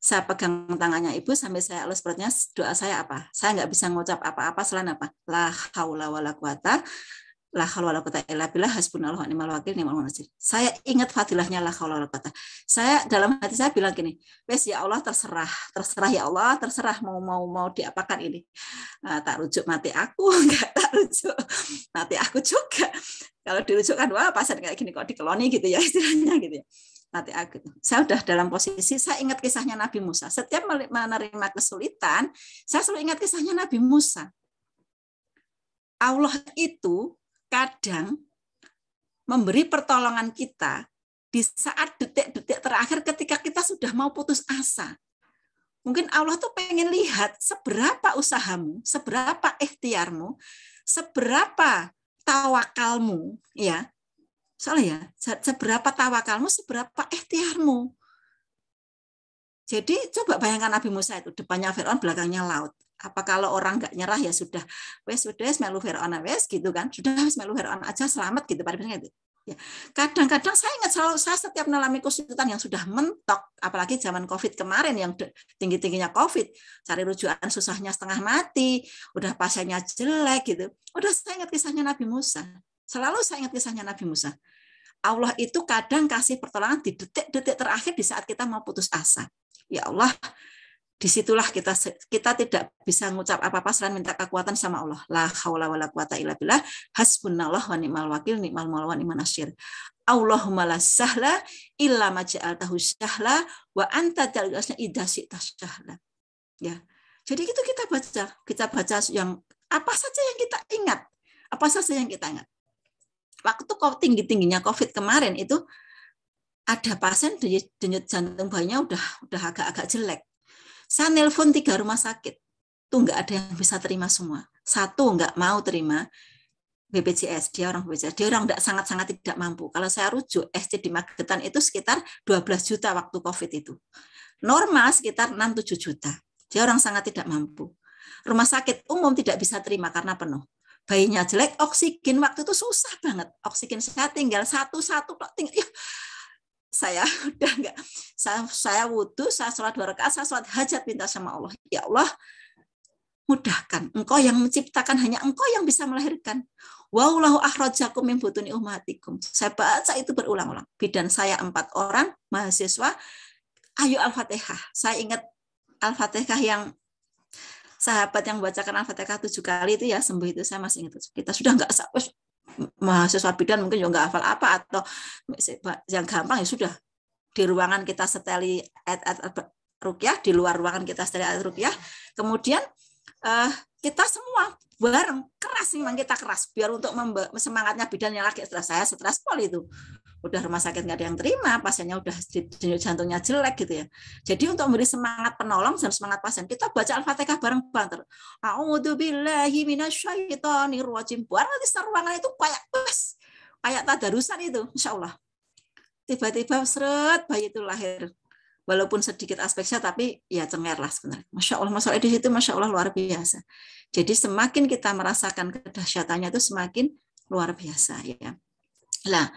saya pegang tangannya ibu sampai saya elus perutnya. Doa saya apa? Saya nggak bisa ngucap apa-apa selain apa? La haula wala quwata illa billah hasbunallahu wa ni'mal wakil ni'mal nasir. Saya ingat fadilahnya la haula wala quwata. Saya dalam hati saya bilang gini, wes ya Allah, terserah ya Allah, terserah mau diapakan ini. Tak rujuk mati aku, enggak tak rujuk mati aku juga. Kalau dirujukkan, wah pasien kayak gini kok dikeloni gitu ya istilahnya gitu ya. Mati aku. Saya udah dalam posisi, saya ingat kisahnya Nabi Musa. Setiap menerima kesulitan, saya selalu ingat kisahnya Nabi Musa. Allah itu kadang memberi pertolongan kita di saat detik-detik terakhir ketika kita sudah mau putus asa. Mungkin Allah tuh pengen lihat seberapa usahamu, seberapa ikhtiarmu, seberapa tawakalmu, ya. Soalnya ya, seberapa tawakalmu, seberapa ikhtiarmu. Jadi coba bayangkan Nabi Musa itu, depannya Firaun, belakangnya laut. Apa kalau orang nggak nyerah ya sudah, wes melu Firaun wes gitu kan, sudah wes melu Firaun aja selamat gitu pada itu. Ya. Kadang-kadang saya ingat selalu, saya setiap mengalami kesulitan yang sudah mentok, apalagi zaman COVID kemarin yang tinggi-tingginya COVID, cari rujukan susahnya setengah mati, udah pasiennya jelek gitu. Udah saya ingat kisahnya Nabi Musa. Selalu saya ingat kisahnya Nabi Musa. Allah itu kadang kasih pertolongan di detik-detik terakhir di saat kita mau putus asa. Ya Allah, disitulah kita tidak bisa mengucap apa-apa selain minta kekuatan sama Allah. La haula wala quwata illa billah, hasbunallah wa ni'mal wakil, ni'mal maula wa ni'man nasyir. Allahumma la sahla illa ma ja'altahu sahla wa anta taj'alul idza syi'ta sahla. Ya. Jadi itu kita baca yang apa saja yang kita ingat. Apa saja yang kita ingat. Waktu tinggi-tingginya COVID kemarin itu ada pasien denyut jantung bayinya udah agak-agak jelek. Saya nelpon 3 rumah sakit, tuh nggak ada yang bisa terima semua. 1 nggak mau terima BPJS, dia orang BPJS, dia orang sangat-sangat tidak mampu. Kalau saya rujuk, SC di Magetan itu sekitar 12 juta waktu COVID itu. Normal sekitar 6-7 juta. Dia orang sangat tidak mampu. Rumah sakit umum tidak bisa terima karena penuh. Bayinya jelek, oksigen waktu itu susah banget. Oksigen saya tinggal satu-satu. Saya udah enggak, saya wudhu, saya sholat 2 rakaat, saya sholat hajat minta sama Allah. Ya Allah, mudahkan. Engkau yang menciptakan, hanya Engkau yang bisa melahirkan. Wallahu akhrajakum min butuni ummatikum. Saya baca itu berulang-ulang. Bidan saya 4 orang mahasiswa. Ayo Al-Fatihah. Saya ingat Al-Fatihah yang sahabat yang membacakan Al-Fatihah 7 kali itu ya sembuh itu, saya masih ingat. Kita sudah enggak mahasiswa bidan mungkin juga enggak hafal apa, atau yang gampang ya sudah di ruangan kita seteli ayat ruqyah, di luar ruangan kita seteli ayat ruqyah. Kemudian kita semua bareng keras, memang kita keras biar untuk semangatnya bidan yang lagi stres. Saya stres pol itu. Udah rumah sakit nggak ada yang terima, pasiennya udah denyut jantungnya jelek gitu ya. Jadi untuk memberi semangat penolong dan semangat pasien, kita baca Al-Fatihah bareng-bareng. A'udzubillahi minasyaitonir rajim. Barang di ruangan itu kayak tadarusan itu, Masya Allah. Tiba-tiba seret bayi itu lahir. Walaupun sedikit aspeknya, tapi ya cengar lah sebenarnya. Masya Allah, masalah di situ Masya Allah luar biasa. Jadi semakin kita merasakan kedahsyatannya itu semakin luar biasa ya. Nah,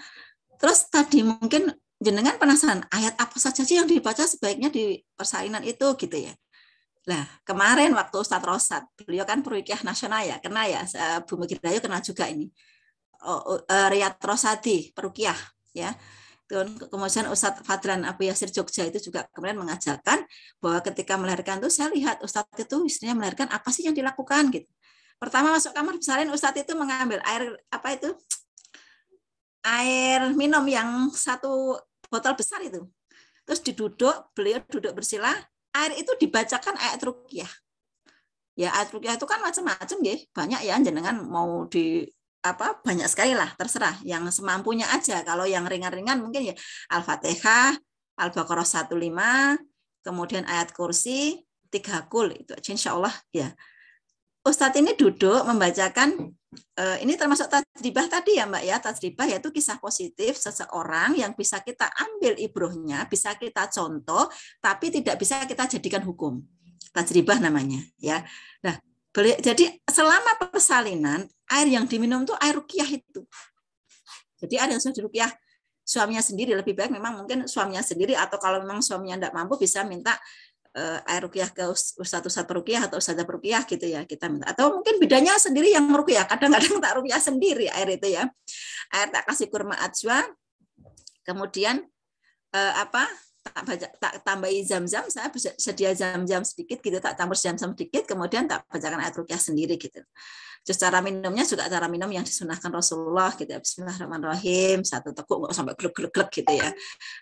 terus tadi mungkin jenengan penasaran ayat apa saja sih yang dibaca sebaiknya di persalinan itu gitu ya. Nah, kemarin waktu Ustadz Rosad, beliau kan peruqyah nasional ya, kena ya, Bu Mugidayo kena juga ini. Riyad Rosadi, peruqyah ya. Kemudian Ustadz Fadlan Abu Yasir Jogja itu juga kemudian mengajarkan bahwa ketika melahirkan itu saya lihat Ustadz itu istrinya melahirkan apa sih yang dilakukan gitu. Pertama masuk kamar bersalin, Ustadz itu mengambil air air minum yang 1 botol besar itu. Terus beliau duduk bersila, air itu dibacakan ayat ruqyah. Ya ayat ruqyah itu kan macam-macam ya, banyak ya, jenengan mau banyak sekali lah, terserah yang semampunya aja. Kalau yang ringan-ringan mungkin ya Al-Fatihah, Al-Baqarah 15, kemudian ayat kursi 3 kul itu aja insya Allah ya. Ustadz ini duduk membacakan, ini termasuk tajribah tadi ya Mbak ya, tajribah yaitu kisah positif seseorang yang bisa kita ambil ibrohnya, bisa kita contoh, tapi tidak bisa kita jadikan hukum. Tajribah namanya ya. Nah, jadi selama persalinan, air yang diminum itu air ruqyah itu. Jadi ada yang sudah diruqyah suaminya sendiri, lebih baik memang mungkin suaminya sendiri, atau kalau memang suaminya tidak mampu bisa minta air ruqyah ke ustadz peruqyah atau ustadzah peruqyah gitu ya, kita minta. Atau mungkin bidannya sendiri yang ruqyah, kadang-kadang tak ruqyah sendiri air itu ya. Air tak kasih kurma ajwa, kemudian tak tambahi zam-zam, saya sedia zam-zam sedikit gitu, tak campur zam-zam sedikit, kemudian tak bacakan ayat ruqyah sendiri gitu. Terus cara minumnya juga cara minum yang disunahkan Rasulullah gitu ya. Bismillahirrahmanirrahim, 1 teguk nggak sampai glek-glek gitu ya.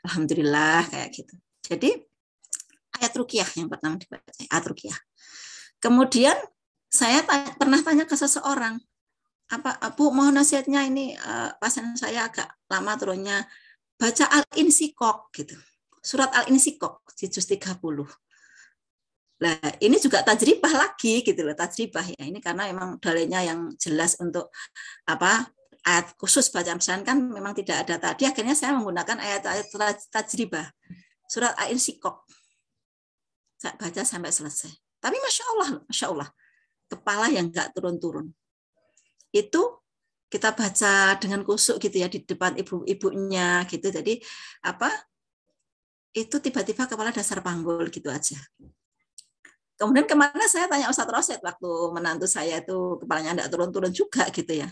Alhamdulillah kayak gitu. Jadi ayat ruqyah yang pertama dibaca, ayat ruqyah. Kemudian saya pernah tanya ke seseorang, Bu mohon nasihatnya ini, pasien saya agak lama turunnya, baca Al-Insyikok gitu. Surat Al-Insyikok di juz 30. Nah, ini juga tajribah lagi gitu loh, tajribah ya. Ini karena memang dalilnya yang jelas untuk ayat khusus bacaan pesan kan memang tidak ada tadi, akhirnya saya menggunakan ayat-ayat tajribah. Surat Al-Insyikok. Saya baca sampai selesai. Tapi Masya Allah, kepala yang nggak turun-turun. Itu kita baca dengan kusuk gitu ya di depan ibu-ibunya gitu. Jadi itu tiba-tiba kepala dasar panggul gitu aja. Kemudian kemana saya tanya Ustadz Rosyad waktu menantu saya itu kepalanya nggak turun-turun juga gitu ya.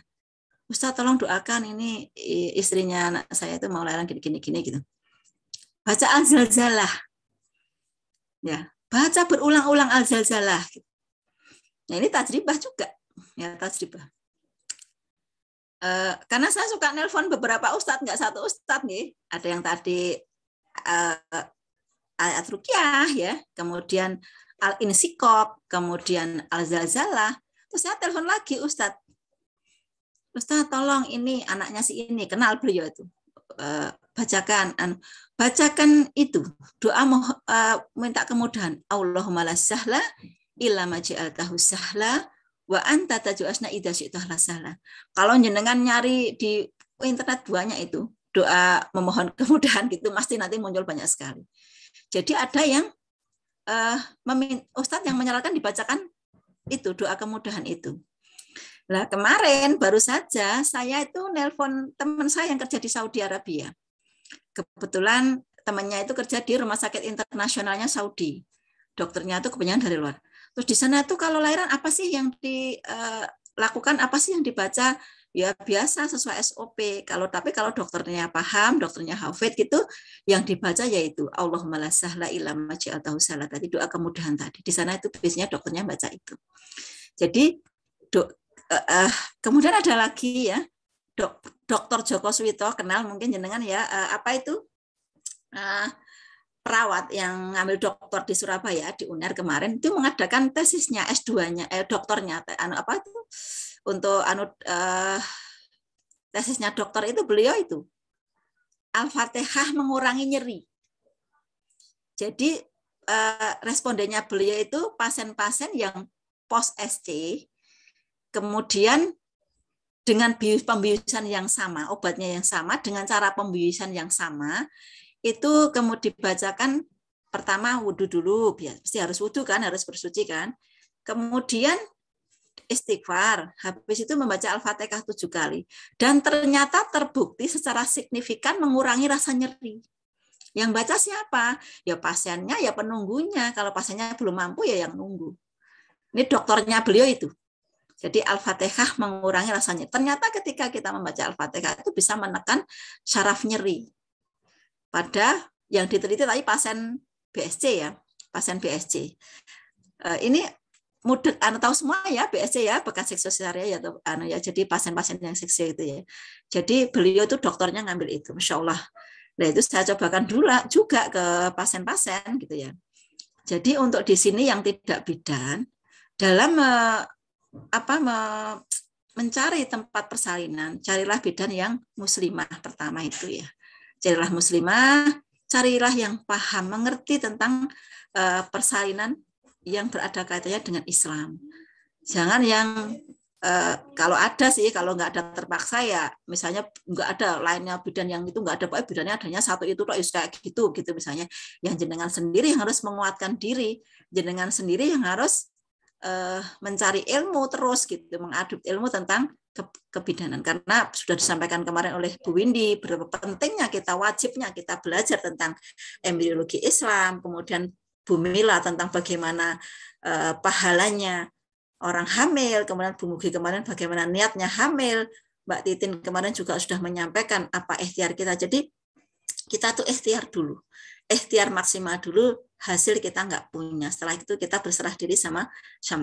Ustadz tolong doakan ini istrinya anak saya itu mau lahiran gini gitu. Baca Al-Zalzalah. Ya, baca berulang-ulang Al-Zalzalah. Nah, ini tajribah juga, ya tajribah. Karena saya suka nelpon beberapa ustadz, nggak satu ustadz nih. Ada yang tadi ayat ruqyah ya, kemudian Al-Insyikok, kemudian Al-Zalzalah. Terus saya telepon lagi Ustadz tolong ini anaknya si ini, kenal beliau itu, bacakan itu doa minta kemudahan. Allahumma la sahla illa ma ja'altahu sahla wa anta taj'alna idza syi'ta sahla. Kalau jenengan nyari di internet banyak itu doa memohon kemudahan gitu, pasti nanti muncul banyak sekali. Jadi ada yang Ustadz yang menyarankan dibacakan itu doa kemudahan itu. Nah kemarin baru saja saya itu nelpon teman saya yang kerja di Saudi Arabia. Kebetulan temannya itu kerja di rumah sakit internasionalnya Saudi. Dokternya itu kebanyakan dari luar. Terus di sana tuh kalau lahiran apa sih yang dilakukan, apa sih yang dibaca? ya biasa sesuai SOP. Tapi kalau dokternya paham, dokternya hafid gitu, yang dibaca yaitu Allahumma la sahla illa ma ja'altahu sahla, tadi doa kemudahan tadi. Di sana itu biasanya dokternya baca itu. Jadi kemudian ada lagi ya, Dr. Joko Suwito, kenal mungkin jenengan ya, apa itu? Perawat yang ngambil doktor di Surabaya di UNER kemarin itu mengadakan tesisnya S2-nya doktornya apa itu untuk tesisnya dokter itu beliau itu Al-Fatihah mengurangi nyeri. Jadi respondennya beliau itu pasien-pasien yang post SC kemudian dengan pembiusan yang sama, obatnya yang sama dengan cara pembiusan yang sama. Itu kemudian dibacakan pertama wudhu dulu, pasti harus wudhu kan, harus bersuci kan. Kemudian istighfar, habis itu membaca Al-Fatihah 7 kali. Dan ternyata terbukti secara signifikan mengurangi rasa nyeri. Yang baca siapa? Ya pasiennya, ya penunggunya. Kalau pasiennya belum mampu ya yang nunggu. Ini dokternya beliau itu. Jadi Al-Fatihah mengurangi rasa nyeri. Ternyata ketika kita membaca Al-Fatihah itu bisa menekan syaraf nyeri. Pada yang diteliti tadi pasien BSC ya, pasien BSC. Ini mudah tahu semua ya BSC ya, bekas seksuaria ya, ya. Jadi pasien-pasien yang seksi itu ya. Jadi beliau itu dokternya ngambil itu, Masya Allah. Nah itu saya cobakan dulu juga ke pasien-pasien gitu ya. Jadi untuk di sini yang tidak bidan dalam mencari tempat persalinan, carilah bidan yang muslimah pertama itu ya. Carilah muslimah, carilah yang paham, mengerti tentang persalinan yang berada kaitannya dengan Islam. Jangan yang kalau ada sih, kalau nggak ada terpaksa ya, misalnya nggak ada lainnya bidan yang itu nggak ada, pokoknya bidannya adanya satu itu kayak gitu misalnya. Yang jenengan sendiri yang harus menguatkan diri, jenengan sendiri yang harus mencari ilmu terus gitu, mengaduk ilmu tentang kebidanan, karena sudah disampaikan kemarin oleh Bu Windy berapa pentingnya wajibnya kita belajar tentang embriologi Islam, kemudian Bu Mila tentang bagaimana pahalanya orang hamil, kemudian Bu Mugi kemarin bagaimana niatnya hamil, Mbak Titin kemarin juga sudah menyampaikan apa ikhtiar kita. Jadi kita tuh ikhtiar dulu, ikhtiar maksimal dulu, hasil kita nggak punya. Setelah itu kita berserah diri sama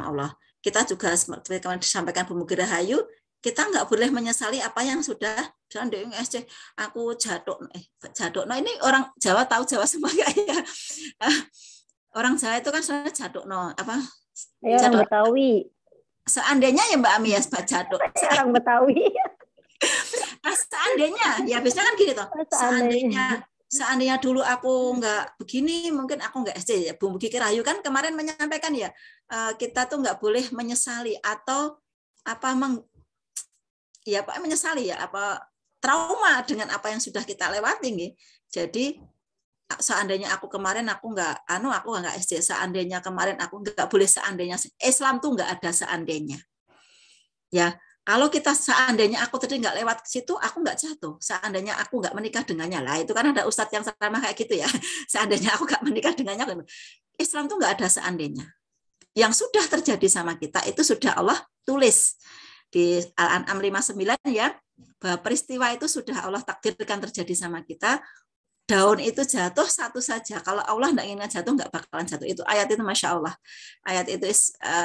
Allah. Kita juga seperti kemarin disampaikan Bu Mugi Rahayu, kita nggak boleh menyesali apa yang sudah di SC. Aku jatuh, no ini orang Jawa tahu Jawa semua nggak ya? Orang Jawa itu kan sebenarnya jatuh, no apa? Orang Betawi. Seandainya ya Mbak Ami ya, jatuh. Orang Betawi. Seandainya, ya biasanya kan gini toh. Seandainya dulu aku nggak begini, mungkin aku nggak SC. Bu Mugi Rahayu kan kemarin menyampaikan ya, kita tuh nggak boleh menyesali atau menyesali ya, trauma dengan apa yang sudah kita lewati nih. Jadi seandainya aku kemarin aku nggak SD, seandainya kemarin aku nggak boleh, seandainya Islam tuh nggak ada seandainya. Ya, kalau kita seandainya aku tadi nggak lewat ke situ, aku nggak jatuh. Seandainya aku nggak menikah dengannya lah, itu kan ada ustadz yang sama kayak gitu ya. Seandainya aku nggak menikah dengannya, Islam tuh nggak ada seandainya. Yang sudah terjadi sama kita itu sudah Allah tulis di Al-An'am 59 ya, bahwa peristiwa itu sudah Allah takdirkan terjadi sama kita. Daun itu jatuh satu saja. Kalau Allah tidak ingin jatuh, nggak bakalan jatuh. Itu ayat itu Masya Allah. Ayat itu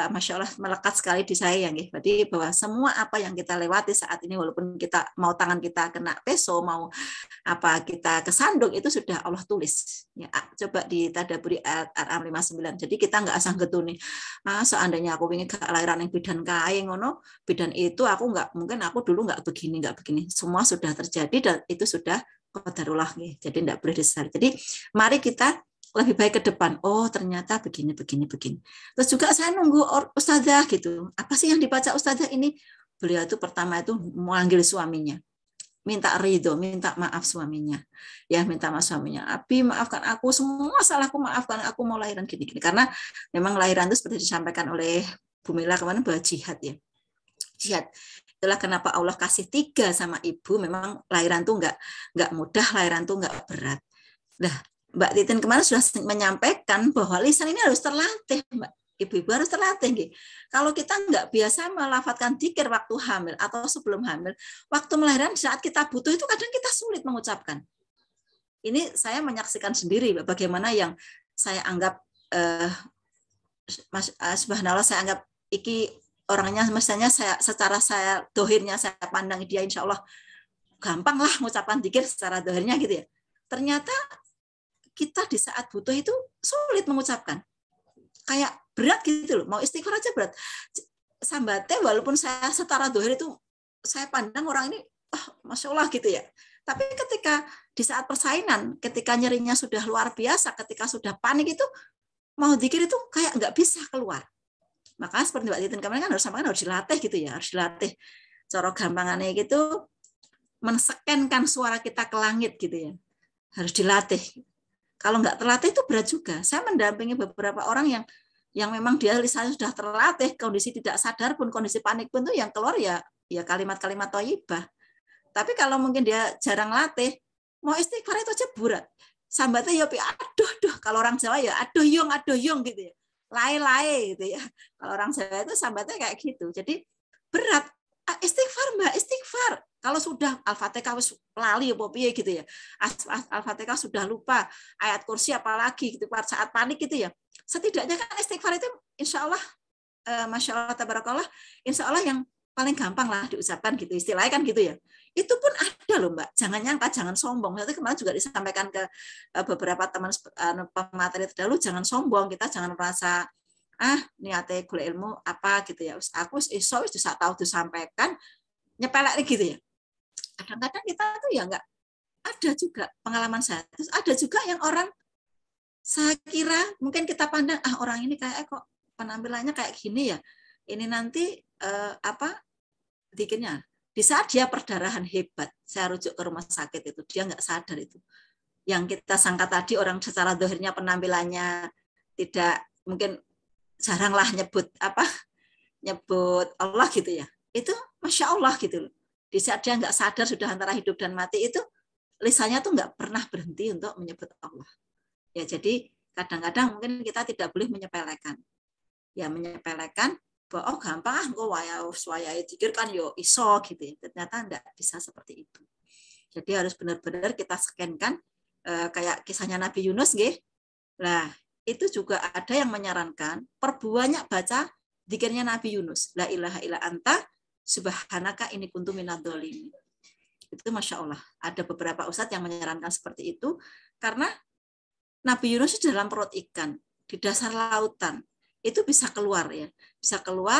Masya Allah melekat sekali di saya. Ya. Jadi bahwa semua apa yang kita lewati saat ini, walaupun kita mau tangan kita kena peso, mau apa kita kesandung, itu sudah Allah tulis. Ya, coba ditadaburi Al-An'am 59. Jadi kita nggak asal getuni. Seandainya aku ingin kelahiran yang bidan kae ngono, bidan itu aku nggak, mungkin aku dulu nggak begini. Semua sudah terjadi dan itu sudah qadarullah nih. Jadi tidak boleh disesali. Jadi mari kita lebih baik ke depan. Oh, ternyata begini. Terus juga saya nunggu ustazah gitu. Apa sih yang dibaca ustazah ini? Beliau itu pertama itu memanggil suaminya. Minta ridho, minta maaf suaminya. Ya, minta maaf suaminya. Abi, maafkan aku, semua salahku maafkan, aku mau lahiran gini. Karena memang lahiran itu seperti disampaikan oleh Bu Mila kemarin bahwa jihad ya. Jihad. Itulah kenapa Allah kasih 3 sama ibu. Memang lahiran tuh nggak mudah, lahiran tuh nggak berat. Nah, Mbak Titin kemarin sudah menyampaikan bahwa lisan ini harus terlatih, Mbak. Ibu-ibu harus terlatih. Gitu. Kalau kita nggak biasa melafadzkan dzikir waktu hamil atau sebelum hamil, waktu melahirkan saat kita butuh itu kadang kita sulit mengucapkan. Ini saya menyaksikan sendiri bagaimana yang saya anggap subhanallah, saya anggap iki orangnya mestinya secara saya dohirnya saya pandang dia insya Allah gampang lah mengucapkan dzikir secara dohirnya gitu ya. Ternyata kita di saat butuh itu sulit mengucapkan. Kayak berat gitu loh, mau istighfar aja berat. Sambatnya walaupun saya setara dohir itu saya pandang orang ini Masya Allah gitu ya. Tapi ketika di saat persalinan, ketika nyerinya sudah luar biasa, ketika sudah panik itu, mau dzikir itu kayak nggak bisa keluar. Maka seperti Mbak Titin kemarin kan harus dilatih gitu ya, harus dilatih. Cara gampangannya gitu, mensekenkan suara kita ke langit gitu ya. Harus dilatih. Kalau nggak terlatih itu berat juga. Saya mendampingi beberapa orang yang memang dia lisannya sudah terlatih, kondisi tidak sadar pun, kondisi panik pun tuh yang keluar ya kalimat-kalimat thayyibah. Tapi kalau mungkin dia jarang latih, mau istighfar itu aja berat. Sambatnya ya aduh, kalau orang Jawa ya aduh yong gitu ya. Lai gitu ya. Kalau orang Jawa itu sambatnya kayak gitu. Jadi berat. Istighfar Mbak, istighfar. Kalau sudah Al-Fatihah lali apa piye gitu ya. Al-Fatihah sudah lupa, ayat kursi apalagi gitu saat panik gitu ya. Setidaknya kan istighfar itu insya Allah, Masya Allah, tabarakallah, insya Allah yang paling gampang lah diucapkan gitu, istilahnya kan gitu ya. Itu pun ada loh Mbak, jangan nyangka, jangan sombong. Nanti kemarin juga disampaikan ke beberapa teman pemateri terdahulu, jangan sombong, kita jangan merasa niatnya gula ilmu apa gitu ya. Aku iso wis tahu disampaikan nyepelek gitu ya. Kadang-kadang kita tuh ya nggak ada juga pengalaman saya. Terus ada juga yang orang saya kira mungkin kita pandang orang ini kayak kok penampilannya kayak gini ya. Ini nanti dikirnya di saat dia perdarahan hebat, saya rujuk ke rumah sakit itu, dia nggak sadar itu. Yang kita sangka tadi orang secara dohirnya penampilannya tidak, mungkin jaranglah nyebut Allah gitu ya. Itu Masya Allah gitu loh. Di saat dia nggak sadar sudah antara hidup dan mati itu, lisannya tuh nggak pernah berhenti untuk menyebut Allah. Ya jadi kadang-kadang mungkin kita tidak boleh menyepelekan. Ya menyepelekan bahwa gampang engko wayahe dzikir kan yo iso gitu ya. Ternyata enggak bisa seperti itu. Jadi harus benar-benar kita skenkan kayak kisahnya Nabi Yunus nggih. Nah, itu juga ada yang menyarankan perbanyak baca dzikirnya Nabi Yunus. La ilaha illa anta subhanaka inni kuntu minadz-dzalimin. Itu Masya Allah. Ada beberapa ustadz yang menyarankan seperti itu karena Nabi Yunus di dalam perut ikan, di dasar lautan. Itu bisa keluar ya, bisa keluar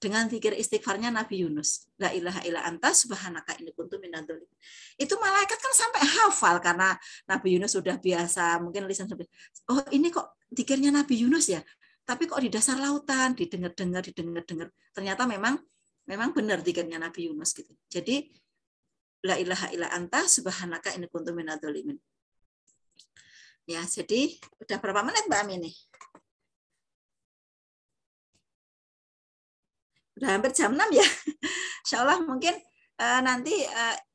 dengan zikir istighfarnya Nabi Yunus. La ilaha illa anta subhanaka inni kuntu minadz-dzalimin. Itu malaikat kan sampai hafal karena Nabi Yunus sudah biasa, mungkin lisan sampai ini kok zikirnya Nabi Yunus ya. Tapi kok di dasar lautan didengar. Ternyata memang benar zikirnya Nabi Yunus gitu. Jadi la ilaha illa anta subhanaka inni kuntu minadz-dzalimin. Ya, jadi udah berapa menit Mbak Ami nih? Udah hampir jam 6 ya. Insya Allah mungkin nanti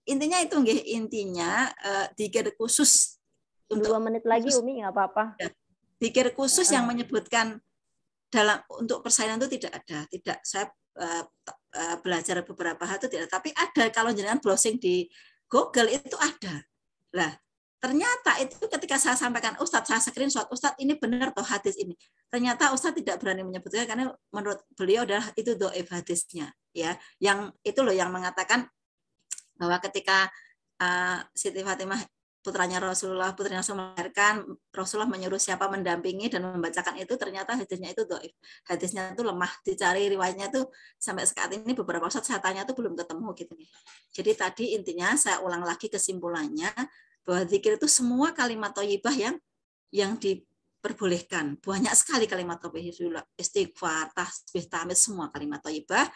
intinya itu nggih, intinya dzikir khusus untuk 2 menit lagi khusus, Umi nggak apa-apa. Dzikir khusus yang menyebutkan untuk persalinan itu tidak ada. Tidak, saya belajar beberapa hal itu tidak, tapi ada kalau jenengan browsing di Google itu ada. Lah, ternyata itu ketika saya sampaikan Ustadz, saya screenshot, Ustadz ini benar toh hadis ini. Ternyata Ustadz tidak berani menyebutnya karena menurut beliau adalah itu dhaif hadisnya, ya. Yang itu loh yang mengatakan bahwa ketika Siti Fatimah putranya Rasulullah melahirkan, Rasulullah menyuruh siapa mendampingi dan membacakan itu, ternyata hadisnya itu dhaif. Hadisnya itu lemah, dicari riwayatnya itu sampai saat ini beberapa Ustadz saya tanya itu belum ketemu gitu nih. Jadi tadi intinya saya ulang lagi kesimpulannya bahwa zikir itu semua kalimat thayyibah yang diperbolehkan. Banyak sekali kalimat thayyibah, istighfar, tasbih, tahmid, semua kalimat thayyibah.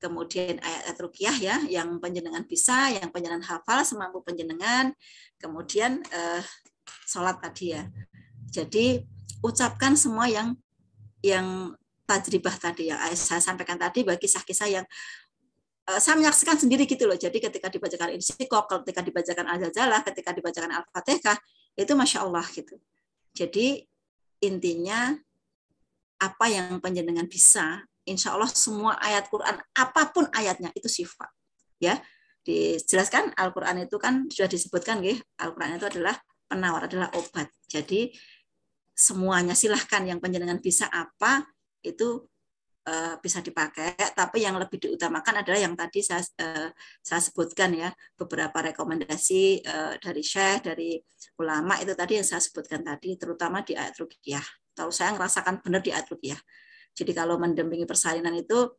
Kemudian ayat-ayat ruqyah ya, yang panjenengan bisa, yang panjenengan hafal semampu panjenengan. Kemudian sholat tadi ya. Jadi ucapkan semua yang tajribah tadi yang saya sampaikan tadi, bagi kisah-kisah yang saya menyaksikan sendiri gitu loh. Jadi ketika dibacakan Insyikok, ketika dibacakan Al-Zalzalah, ketika dibacakan Al-Fatihah, itu Masya Allah gitu. Jadi intinya apa yang panjenengan bisa, insya Allah semua ayat Quran, apapun ayatnya itu syifa. Ya, dijelaskan Al-Quran itu kan sudah disebutkan, Al-Quran itu adalah penawar, adalah obat. Jadi semuanya silahkan yang panjenengan bisa apa itu bisa dipakai, tapi yang lebih diutamakan adalah yang tadi saya sebutkan ya, beberapa rekomendasi dari syekh, dari ulama itu tadi yang saya sebutkan tadi, terutama di ayat ruqyah. Kalau saya ngerasakan benar di ayat ruqyah. Jadi kalau mendampingi persalinan itu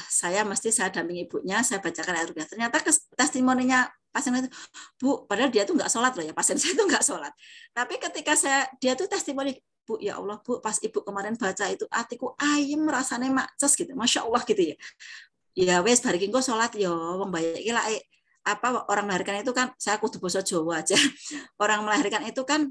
saya dampingi ibunya, saya bacakan ayat ruqyah. Ternyata testimoninya pasien itu, Bu, padahal dia tuh nggak sholat loh ya, pasien saya itu nggak sholat. Tapi ketika dia tuh testimoni, Bu, ya Allah, Bu, pas Ibu kemarin baca itu, hatiku ayem, rasanya makces gitu, Masya Allah gitu ya. Ya wes, barikin kok sholat ya, wong bayaki lah, orang melahirkan itu kan, saya kudu basa Jawa aja, orang melahirkan itu kan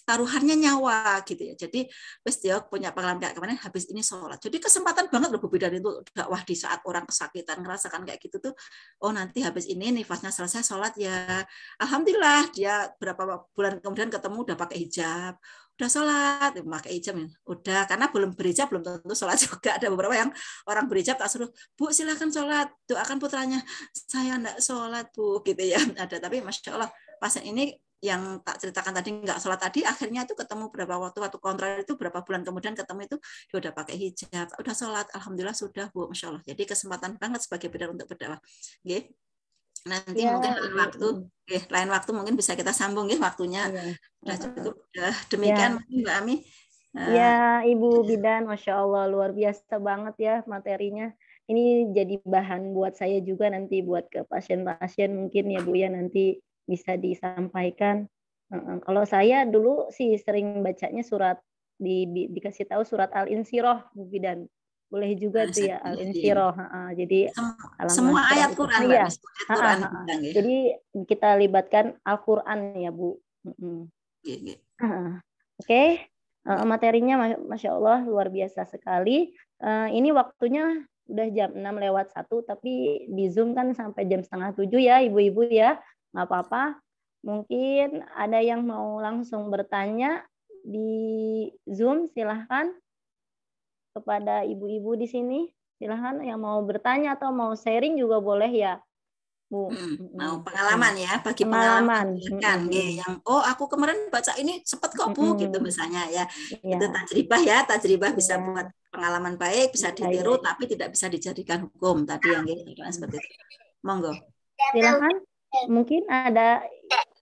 taruhannya nyawa gitu ya. Jadi wes dia punya pengalaman kayak kemarin, habis ini sholat. Jadi kesempatan banget loh Bu Bidan itu dakwah di saat orang kesakitan, ngerasakan kayak gitu tuh, oh nanti habis ini nifasnya selesai sholat ya. Alhamdulillah dia berapa bulan kemudian ketemu udah pakai hijab, udah sholat, pakai hijab ya. Udah, karena belum berhijab belum tentu sholat juga. Ada beberapa yang orang berhijab tak suruh, Bu silakan sholat, doakan putranya. Saya enggak sholat Bu gitu ya. Ada, tapi Masya Allah pasien ini yang tak ceritakan tadi nggak sholat tadi, akhirnya itu ketemu berapa waktu kontrol itu berapa bulan kemudian ketemu itu dia udah pakai hijab, udah sholat, alhamdulillah sudah Bu, Masya Allah. Jadi kesempatan banget sebagai bidan untuk berdakwah. Nanti mungkin lain waktu mungkin bisa kita sambung waktunya. Udah cukup. Demikian Mbak Ami. Ya Ibu Bidan, Masya Allah luar biasa banget ya materinya. Ini jadi bahan buat saya juga nanti buat ke pasien-pasien mungkin ya Bu ya, nanti bisa disampaikan. Kalau saya dulu sih sering bacanya surat dikasih tahu surat Al-Insyirah Bu Bidan. Boleh juga tuh ya Al-Insyirah. Jadi semua ayat Quran ya. Jadi kita libatkan Al-Qur'an ya Bu. Oke. Materinya Masya Allah luar biasa sekali. Ini waktunya udah jam 6:01, tapi di Zoom kan sampai jam 6:30 ya Ibu-ibu ya. Nggak apa-apa, mungkin ada yang mau langsung bertanya di Zoom, silahkan kepada ibu-ibu di sini, silahkan yang mau bertanya atau mau sharing juga boleh ya Bu. Mau pengalaman ya, bagi pengalaman kan, yang aku kemarin baca ini cepet kok Bu gitu misalnya ya, itu tajribah bisa buat pengalaman baik, bisa ditiru tapi tidak bisa dijadikan hukum tadi yang seperti itu. Monggo. Silahkan. Mungkin ada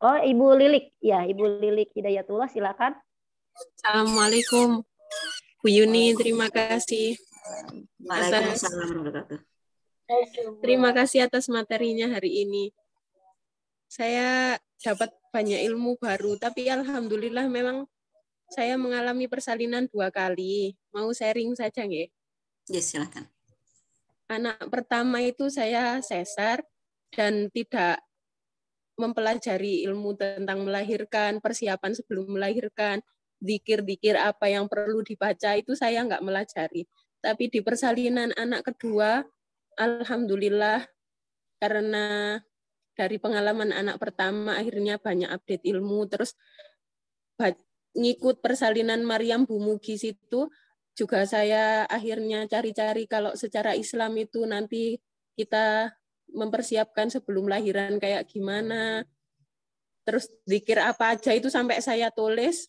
Ibu Lilik ya, Ibu Lilik Hidayatullah, silakan. Assalamualaikum Bu Yuni, terima kasih. Waalaikumsalam. Terima kasih atas materinya hari ini. Saya dapat banyak ilmu baru, tapi alhamdulillah memang saya mengalami persalinan 2 kali. Mau sharing saja nggih? Ya, silakan. Anak pertama itu saya sesar dan tidak mempelajari ilmu tentang melahirkan, persiapan sebelum melahirkan, zikir-zikir apa yang perlu dibaca itu saya nggak melajari. Tapi di persalinan anak kedua, alhamdulillah karena dari pengalaman anak pertama akhirnya banyak update ilmu, terus ngikut persalinan Maryam Bu Mugis itu juga saya akhirnya cari-cari kalau secara Islam itu nanti kita mempersiapkan sebelum lahiran kayak gimana, terus zikir apa aja itu sampai saya tulis,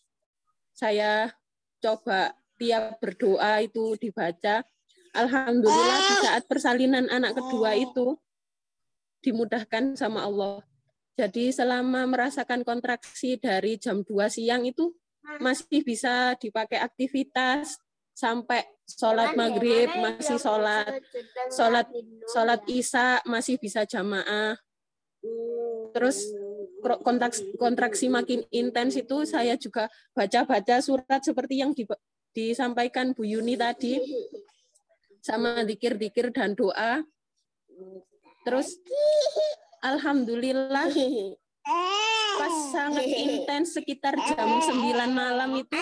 saya coba tiap berdoa itu dibaca. Alhamdulillah di saat persalinan anak kedua itu dimudahkan sama Allah. Jadi selama merasakan kontraksi dari jam 2 siang itu masih bisa dipakai aktivitas, sampai sholat maghrib masih sholat isya masih bisa jamaah. Terus kontraksi makin intens itu saya juga baca-baca surat seperti yang disampaikan Bu Yuni tadi, sama zikir-zikir dan doa. Terus alhamdulillah pas sangat intens sekitar jam 9 malam itu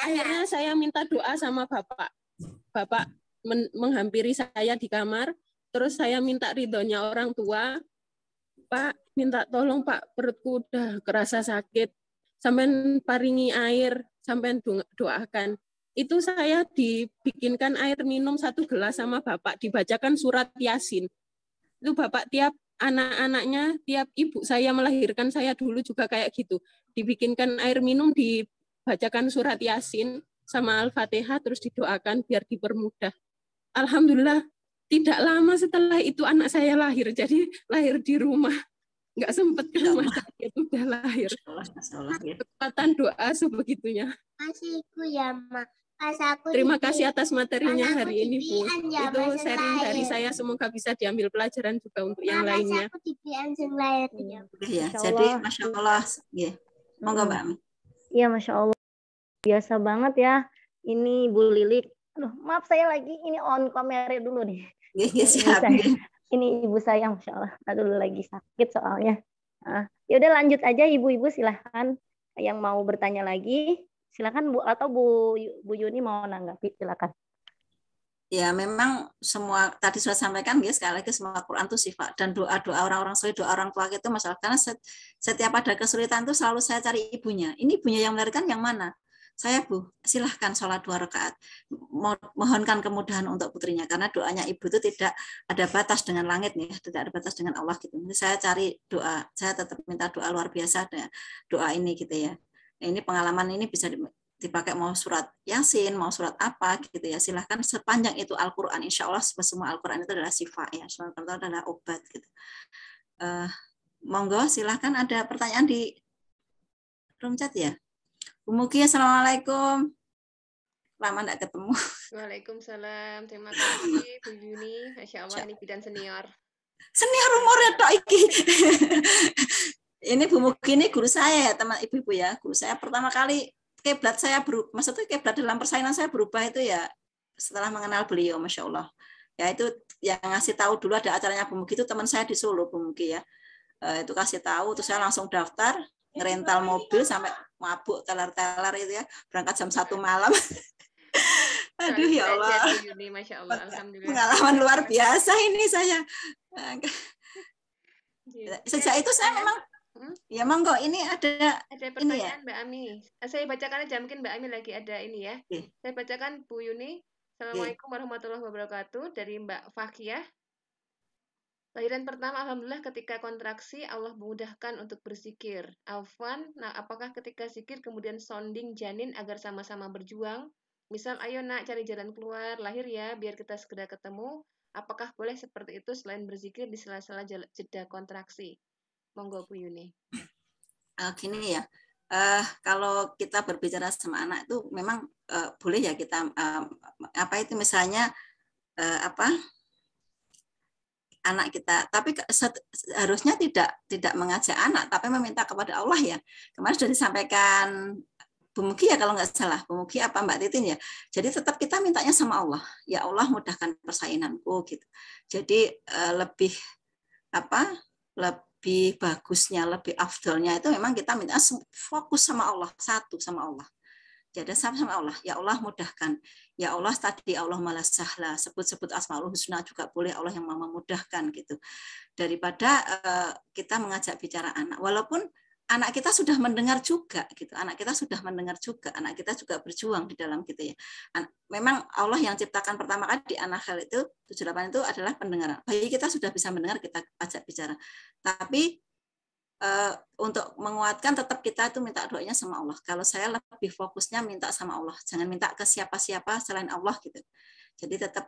akhirnya saya minta doa sama Bapak. Bapak menghampiri saya di kamar, terus saya minta ridhonya orang tua. Pak, minta tolong Pak, perutku udah kerasa sakit. Sampean paringi air, sampean doakan. itu saya dibikinkan air minum 1 gelas sama bapak, dibacakan surat Yasin. Itu bapak tiap anak-anaknya, tiap ibu saya melahirkan saya dulu juga kayak gitu. Dibikinkan air minum, dibacakan surat Yasin sama Al-Fatihah, terus didoakan biar dipermudah. Alhamdulillah, tidak lama setelah itu anak saya lahir. Jadi lahir di rumah. Nggak sempat ke rumah sakit, udah lahir. Kekuatan doa sebegitunya. Terima kasih atas materinya hari ini, Bu. Itu sharing dari saya, semoga bisa diambil pelajaran juga untuk yang lainnya. Ya, jadi Masya Allah. Ya. Monggo Mbak Ami. Iya, Masya Allah. Biasa banget ya. Ini Bu Lilik. Aduh, maaf saya lagi ini on kamera dulu nih. Ya, siap. Ini ibu saya, Masya Allah. Aduh, lagi sakit soalnya. Ya udah lanjut aja ibu-ibu, silahkan. Yang mau bertanya lagi, silakan Bu, atau Bu Yuni mau nanggapi, silakan. Ya memang semua tadi sudah sampaikan ya, sekali lagi semua Quran itu sifat dan doa-doa orang-orang soleh, doa orang tua itu masalah, karena setiap ada kesulitan itu selalu saya cari ibunya. Ini ibunya yang melahirkan yang mana? Saya Bu, silahkan sholat 2 rakaat, mohonkan kemudahan untuk putrinya, karena doanya ibu itu tidak ada batas dengan langit nih, tidak ada batas dengan Allah gitu. Jadi saya cari doa, saya tetap minta doa luar biasa, doa ini gitu ya. Ini pengalaman ini bisa dipakai mau surat Yasin, mau surat apa gitu ya, silahkan sepanjang itu Al-Quran, insya Allah semua Al-Quran itu adalah sifat ya, surat Al-Quran adalah obat gitu. Monggo silahkan, ada pertanyaan di room chat ya. Bu Mugi, Assalamualaikum. Lama tidak ketemu. Waalaikumsalam. Terima kasih Bu Yuni. Masya Allah, ini bidan senior. Senior umurnya tok iki. Ini Bu Mugi ini guru saya ya, teman ibu-ibu ya. Guru saya pertama kali kiblat saya maksudnya kiblat dalam persaingan saya berubah itu ya setelah mengenal beliau, Masya Allah. Ya itu yang ngasih tahu dulu ada acaranya Bu Mugi itu teman saya di Solo, Bu Mugi ya. Itu kasih tahu, terus saya langsung daftar, ngerental mobil sampai mabuk teler-teler itu ya, berangkat jam 1 malam. Aduh ya Allah. Masya Allah, alhamdulillah. Pengalaman luar biasa ini saya. Sejak itu saya memang ya monggo, ini ada pertanyaan ini ya? Mbak Ami. Saya bacakan aja, mungkin Mbak Ami lagi ada ini ya. Saya bacakan Bu Yuni. Assalamualaikum warahmatullahi wabarakatuh, dari Mbak Fakiyah. Lahiran pertama, alhamdulillah ketika kontraksi Allah memudahkan untuk berzikir. Afwan, nah apakah ketika zikir kemudian sounding janin agar sama-sama berjuang? Misal, ayo nak cari jalan keluar, lahir ya, biar kita segera ketemu. Apakah boleh seperti itu selain berzikir di sela-sela jeda kontraksi? Monggo Bu Yuni. Gini ya, kalau kita berbicara sama anak itu memang boleh ya kita apa itu misalnya anak kita, tapi harusnya tidak mengajak anak, tapi meminta kepada Allah ya. Kemarin sudah disampaikan Bu Mugi ya kalau nggak salah, Bu Mugi apa Mbak Titin ya. Jadi tetap kita mintanya sama Allah. Ya Allah mudahkan persainganku gitu. Jadi lebih bagusnya, lebih afdolnya itu memang kita minta fokus sama Allah, satu sama Allah. Jadi sama Allah, ya Allah mudahkan. Ya Allah tadi Allah malah sahla, sebut-sebut asmaul husna juga boleh, Allah yang memudahkan gitu. Daripada kita mengajak bicara anak, walaupun anak kita sudah mendengar juga gitu, anak kita sudah mendengar juga, anak kita juga berjuang di dalam gitu ya. Memang Allah yang ciptakan pertama kali di An-Nahl itu 78 itu adalah pendengaran. Bayi kita sudah bisa mendengar, kita ajak bicara. Tapi untuk menguatkan tetap kita itu minta doanya sama Allah. Kalau saya lebih fokusnya minta sama Allah, jangan minta ke siapa-siapa selain Allah gitu. Jadi tetap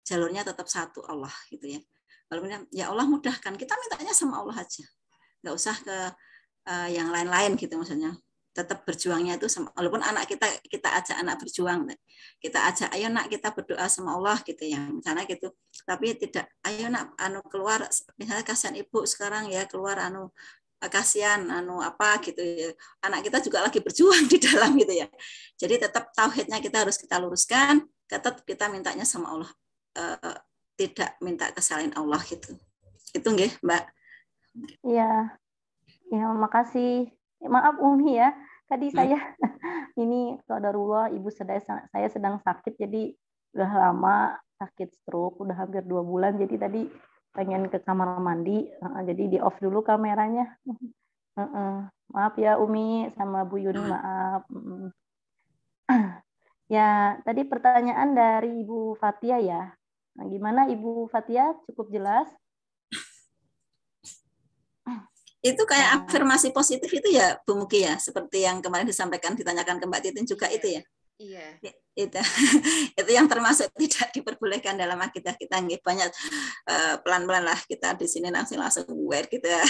jalurnya tetap satu Allah gitu ya. Kalau ya Allah mudahkan, kita mintanya sama Allah aja, nggak usah ke yang lain-lain gitu maksudnya. Tetap berjuangnya itu sama, walaupun anak kita ajak anak berjuang, kita ajak ayo nak kita berdoa sama Allah gitu ya, misalnya gitu. Tapi tidak ayo nak keluar, misalnya kasihan ibu sekarang ya keluar kasihan apa gitu ya. Anak kita juga lagi berjuang di dalam gitu ya. Jadi tetap tauhidnya kita harus kita luruskan, tetap kita mintanya sama Allah, tidak minta kesalahan Allah gitu. Itu nggih Mbak. Iya. Ya, makasih. Maaf Umi ya, tadi saya ini qadarullah ibu saya sedang sakit, jadi udah lama sakit stroke, udah hampir 2 bulan, jadi tadi pengen ke kamar mandi, jadi di off dulu kameranya. Maaf ya Umi sama Bu Yuni, maaf. Ya, tadi pertanyaan dari Ibu Fatia ya. Nah, gimana Ibu Fatia? Cukup jelas? Itu kayak Nah, afirmasi positif itu ya, Bu Muki ya, seperti yang kemarin disampaikan, ditanyakan ke Mbak Titin juga itu ya. Iya. Itu itu yang termasuk tidak diperbolehkan dalam akidah kita. Banyak pelan-pelan lah kita di sini langsung aware gitu ya.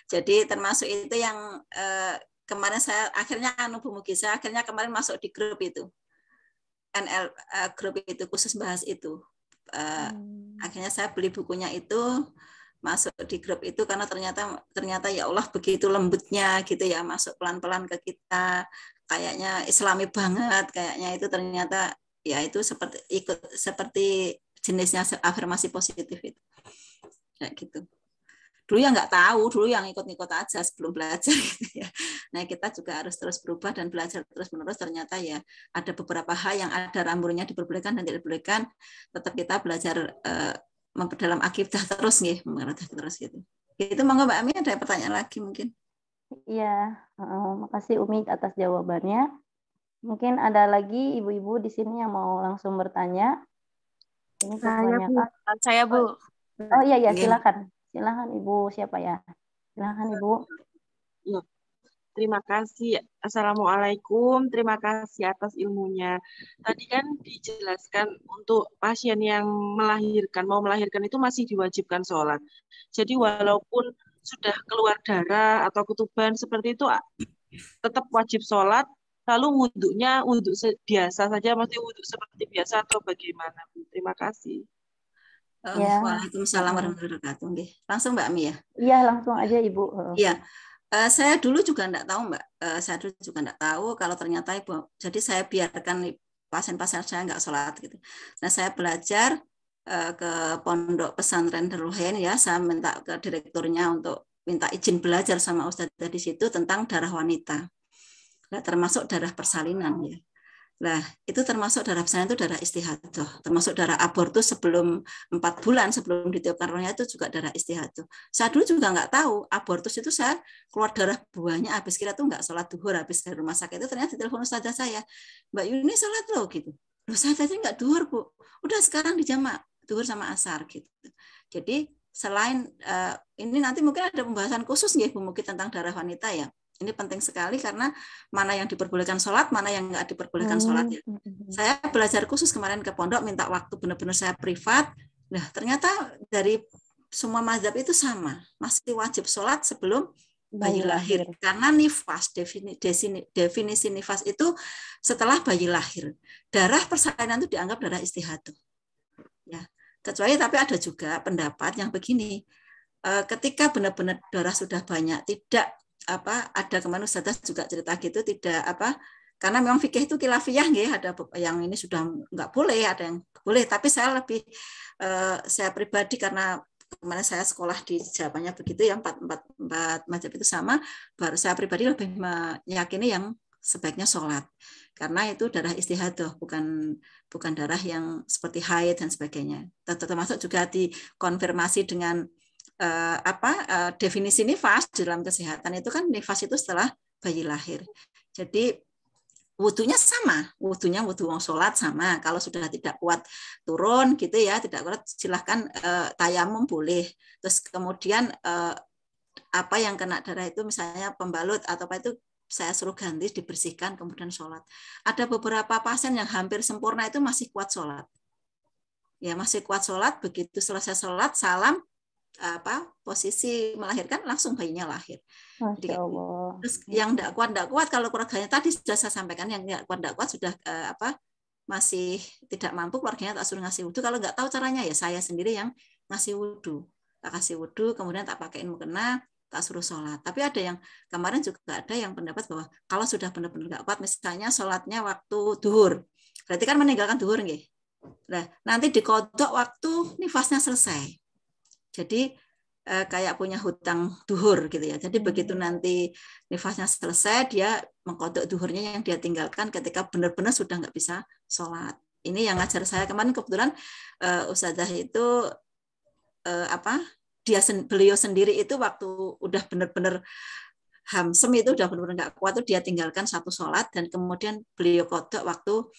Jadi termasuk itu yang kemarin saya akhirnya Bu Muki, saya akhirnya kemarin masuk di grup itu. NL grup itu khusus bahas itu. Akhirnya saya beli bukunya itu, masuk di grup itu karena ternyata ya Allah begitu lembutnya gitu ya, masuk pelan-pelan ke kita, kayaknya Islami banget kayaknya itu, ternyata ya itu seperti jenisnya afirmasi positif itu kayak gitu. Dulu ya nggak tahu, dulu yang ikut-ikut aja sebelum belajar gitu ya. Nah kita juga harus terus berubah dan belajar terus-menerus. Ternyata ya ada beberapa hal yang ada ramburnya diperbolehkan dan tidak diperbolehkan. Tetap kita belajar memperdalam akidah terus nih, terus gitu. Itu monggo Mbak Ami, ada pertanyaan lagi mungkin? Iya, makasih Umi atas jawabannya. Mungkin ada lagi ibu-ibu di sini yang mau langsung bertanya. Ini kebanyakan. Saya Bu. Oh iya ya, silakan. Silakan Ibu, siapa ya? Silakan Ibu. Ya, terima kasih. Assalamualaikum. Terima kasih atas ilmunya. Tadi kan dijelaskan untuk pasien yang mau melahirkan itu masih diwajibkan sholat. Jadi walaupun sudah keluar darah atau ketuban seperti itu, tetap wajib sholat. Lalu wudhunya wudhu biasa saja, masih wudhu seperti biasa atau bagaimana? Terima kasih. Ya. Waalaikumsalam warahmatullahi wabarakatuh. Langsung Mbak Mi ya? Iya, langsung aja Ibu. Iya. Saya dulu juga enggak tahu Mbak. Saya dulu juga enggak tahu kalau ternyata Ibu. Jadi saya biarkan pasien-pasien saya enggak sholat gitu. Nah saya belajar ke pondok pesantren Darul Hayan ya. Saya minta ke direkturnya untuk minta izin belajar sama ustadzah di situ tentang darah wanita. Nah, termasuk darah persalinan ya. Nah, itu termasuk darah persalinan itu darah istihadah, termasuk darah abortus sebelum 4 bulan sebelum ditiupkan rohnya itu juga darah istihadah. Saya dulu juga nggak tahu abortus itu saya keluar darah buahnya, habis kira tuh nggak sholat duhur, habis dari rumah sakit itu ternyata ditelepon ustazah saya, Mbak Yuni sholat loh gitu. Loh saya tadi nggak duhur Bu, udah sekarang dijamak duhur sama asar gitu. Jadi selain ini nanti mungkin ada pembahasan khusus nggih Bu Muki tentang darah wanita ya. Ini penting sekali karena mana yang diperbolehkan sholat, mana yang nggak diperbolehkan sholat. Ya. Saya belajar khusus kemarin ke pondok, minta waktu benar-benar saya privat. Nah, ternyata dari semua mazhab itu sama. Masih wajib sholat sebelum bayi lahir. Karena nifas, definisi nifas itu setelah bayi lahir. Darah persalinan itu dianggap darah istihadah. Ya. Kecuali tapi ada juga pendapat yang begini. Ketika benar-benar darah sudah banyak, tidak ada kemarin Ustazah juga cerita gitu, tidak karena memang fikih itu khilafiyah nggih, ada yang ini sudah nggak boleh, ada yang boleh, tapi saya lebih saya pribadi karena kemarin saya sekolah di jawabannya begitu yang empat mazhab itu sama, baru saya pribadi lebih meyakini yang sebaiknya sholat karena itu darah istihadah, bukan darah yang seperti haid dan sebagainya. Termasuk juga dikonfirmasi dengan definisi nifas dalam kesehatan itu kan nifas itu setelah bayi lahir. Jadi wudhunya sama, wudhu wong sholat sama. Kalau sudah tidak kuat turun gitu ya, tidak kuat silahkan tayamum boleh. Terus kemudian apa yang kena darah itu misalnya pembalut atau apa itu saya suruh ganti dibersihkan kemudian sholat. Ada beberapa pasien yang hampir sempurna itu masih kuat sholat. Ya masih kuat sholat, begitu selesai sholat salam posisi melahirkan langsung bayinya lahir. Jadi, terus yang tidak kuat kalau keluarganya tadi sudah saya sampaikan yang tidak kuat sudah masih tidak mampu, keluarganya tak suruh ngasih wudhu. Kalau nggak tahu caranya ya saya sendiri yang ngasih wudhu, tak kasih wudhu kemudian tak pakaiin mukena, tak suruh sholat. Tapi ada yang kemarin juga ada yang pendapat bahwa kalau sudah benar-benar nggak kuat, misalnya sholatnya waktu duhur, berarti kan meninggalkan duhur nggih. Nah nanti dikodok waktu nifasnya selesai. Jadi kayak punya hutang duhur gitu ya. Jadi begitu nanti nifasnya selesai, dia mengkodok duhurnya yang dia tinggalkan ketika benar-benar sudah nggak bisa sholat. Ini yang ngajar saya kemarin kebetulan ustazah itu beliau sendiri itu waktu udah benar-benar hamsem itu udah benar-benar nggak kuat tuh dia tinggalkan satu sholat dan kemudian beliau kodok waktu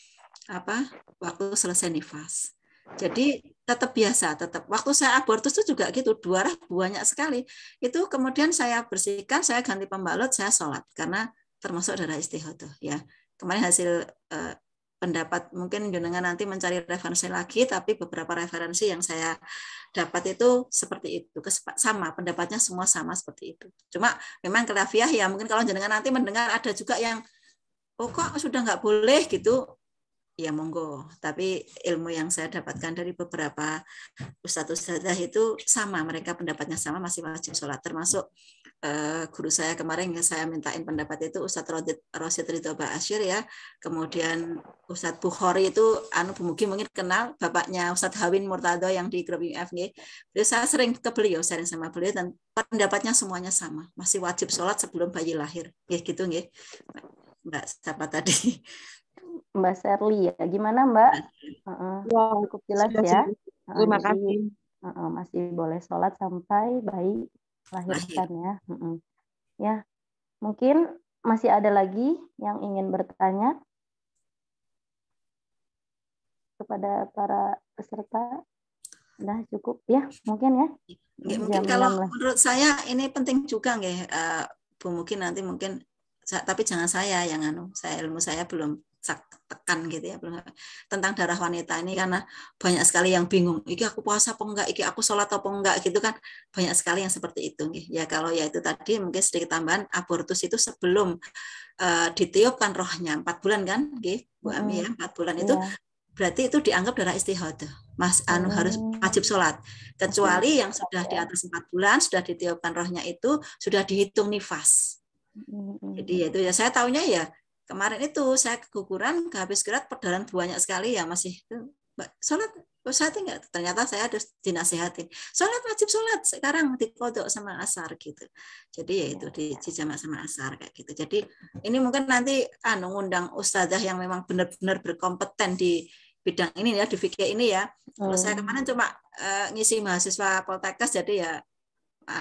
waktu selesai nifas. Jadi tetap biasa, tetap waktu saya abortus itu juga gitu, darah banyak sekali. Itu kemudian saya bersihkan, saya ganti pembalut, saya sholat karena termasuk darah istihadah ya. Kemarin hasil pendapat, mungkin jenengan nanti mencari referensi lagi, tapi beberapa referensi yang saya dapat itu seperti itu, sama pendapatnya semua sama seperti itu. Cuma memang khilafiyah ya, mungkin kalau jenengan nanti mendengar ada juga yang kok sudah nggak boleh gitu, ya monggo. Tapi ilmu yang saya dapatkan dari beberapa ustadz-ustadzah itu sama, mereka pendapatnya sama, masih wajib sholat. Termasuk guru saya kemarin yang saya mintain pendapat itu Ustadz Rosid Ridho Ba'asyir ya. Kemudian Ustadz Bukhari itu Bu Mugi mungkin kenal, bapaknya Ustadz Hawin Murtado yang di grup UFG. Jadi saya sering ke beliau, sering sama beliau, dan pendapatnya semuanya sama, masih wajib sholat sebelum bayi lahir. Ya gitu nggih. Mbak siapa tadi? Mbak Sherly ya, gimana Mbak? Cukup jelas ya. Terima kasih. Masih boleh sholat sampai bayi lahirkan ya. Ya, mungkin masih ada lagi yang ingin bertanya kepada para peserta. Udah cukup ya, mungkin ya. Mungkin kalau menurut saya ini penting juga nggih, Bu Mugi nanti mungkin, tapi jangan saya yang saya ilmu saya belum tekan gitu ya, belum tentang darah wanita ini, karena banyak sekali yang bingung, iki aku puasa apa enggak, iki aku sholat apa enggak gitu kan, banyak sekali yang seperti itu ya. Kalau ya itu tadi mungkin sedikit tambahan, abortus itu sebelum ditiupkan rohnya 4 bulan kan Bu Ami ya, 4 bulan itu berarti itu dianggap darah istihadah, harus wajib sholat, kecuali yang sudah di atas 4 bulan sudah ditiupkan rohnya itu sudah dihitung nifas. Jadi itu ya saya tahunya ya kemarin itu saya keguguran, habis gerak perdarahan banyak sekali ya, masih sholat enggak, ternyata saya harus dinasihatin sholat, wajib sholat sekarang dikodok sama asar gitu. Jadi ya itu dijamak sama asar kayak gitu. Jadi ini mungkin nanti ngundang ustadzah yang memang benar-benar berkompeten di bidang ini ya, di fikih ini ya. Kalau saya kemarin cuma ngisi mahasiswa Poltekkes, jadi ya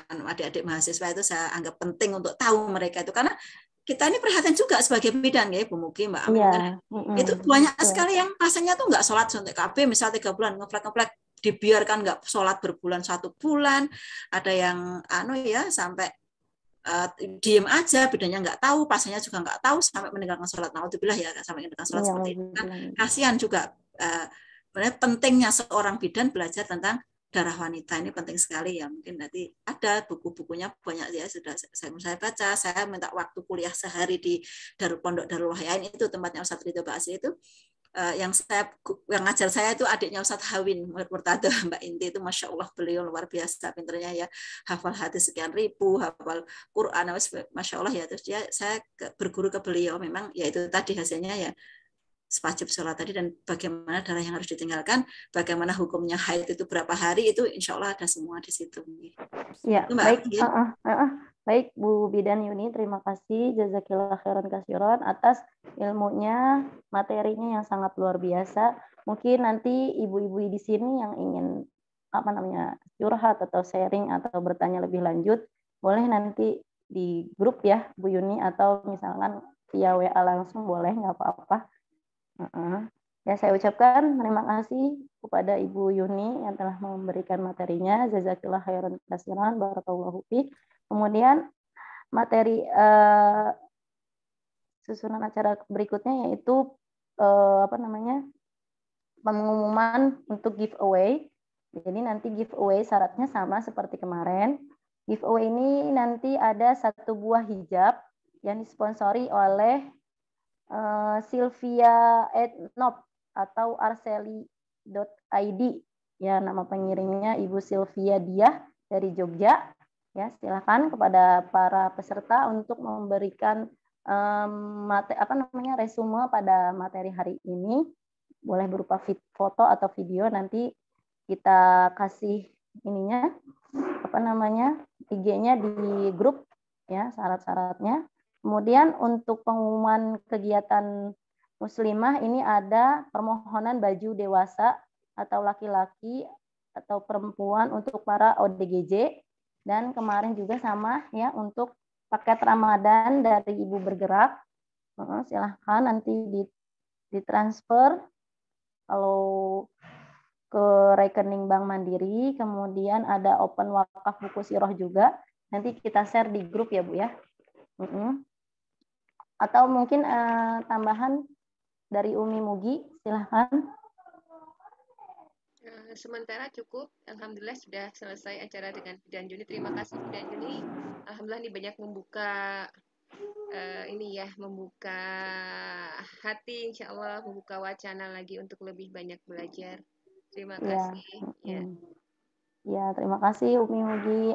adik-adik mahasiswa itu saya anggap penting untuk tahu mereka itu, karena kita ini perhatian juga sebagai bidan ya Bu Mugi, Mbak Ami. Itu banyak sekali yang rasanya tuh nggak sholat suntik KB, misal 3 bulan ngeflek dibiarkan nggak sholat berbulan, 1 bulan, ada yang ya sampai diem aja, bidannya nggak tahu, pasiennya juga nggak tahu, sampai meninggalkan sholat. Naudzubillah ya, sampai meninggalkan sholat seperti itu kan kasihan juga. Pentingnya seorang bidan belajar tentang darah wanita ini penting sekali ya. Mungkin nanti ada buku-bukunya banyak ya, sudah saya baca. Saya minta waktu kuliah sehari di Pondok Darul Wahyain, itu tempatnya Ustadz Ridho Ba'asyir itu. Yang ngajar saya itu adiknya Ustadz Hawin Murtado, Mbak Inti, itu Masya Allah beliau luar biasa pinternya ya, hafal hadis sekian ribu, hafal Quran, Masya Allah ya. Terus saya berguru ke beliau, memang ya itu tadi hasilnya ya wajib sholat tadi, dan bagaimana darah yang harus ditinggalkan, bagaimana hukumnya haid itu berapa hari, itu insya Allah ada semua di situ. Ya, baik, baik Bu Bidan Yuni, terima kasih jazakillah khairan kasiron atas ilmunya, materinya yang sangat luar biasa. Mungkin nanti ibu-ibu di sini yang ingin curhat atau sharing atau bertanya lebih lanjut, boleh nanti di grup ya Bu Yuni, atau misalkan via WA langsung boleh, nggak apa-apa. Ya, saya ucapkan terima kasih kepada Ibu Yuni yang telah memberikan materinya. Jazakillah khairan katsiran, barakallahu fiik. Kemudian materi susunan acara berikutnya yaitu pengumuman untuk giveaway. Jadi nanti giveaway syaratnya sama seperti kemarin. Giveaway ini nanti ada 1 buah hijab yang disponsori oleh Sylvia Etnop atau arseli.id ya, nama pengirimnya Ibu Sylvia Diah dari Jogja ya. Silakan kepada para peserta untuk memberikan resume pada materi hari ini, boleh berupa foto atau video, nanti kita kasih IG-nya di grup ya, syarat-syaratnya. Kemudian untuk pengumuman kegiatan muslimah ini ada permohonan baju dewasa atau laki-laki atau perempuan untuk para ODGJ, dan kemarin juga sama ya untuk paket Ramadan dari Ibu Bergerak. Silahkan nanti ditransfer kalau ke rekening Bank Mandiri, kemudian ada open wakaf buku sirah juga. Nanti kita share di grup ya Bu ya. Atau mungkin tambahan dari Umi Mugi, silahkan. Sementara cukup, alhamdulillah sudah selesai acara dengan Bidan Juni. Terima kasih Bidan Juni. Alhamdulillah ini banyak membuka membuka hati, insya Allah membuka wacana lagi untuk lebih banyak belajar. Terima kasih. Ya, terima kasih Umi Mugi.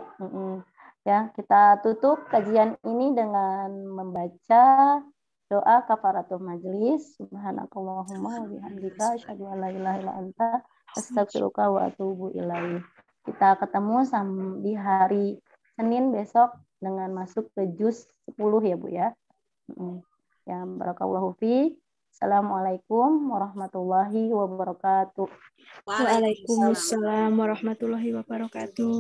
Ya, kita tutup kajian ini dengan membaca doa kafaratul majlis. Subhanakallahumma wa bihamdika asyhadu an la ilaha illa anta astaghfiruka wa atubu ilaik. Kita ketemu di hari Senin besok dengan masuk ke juz 10 ya Bu ya. Ya, barakallahu fiik. Assalamualaikum warahmatullahi wabarakatuh. Waalaikumsalam warahmatullahi wabarakatuh.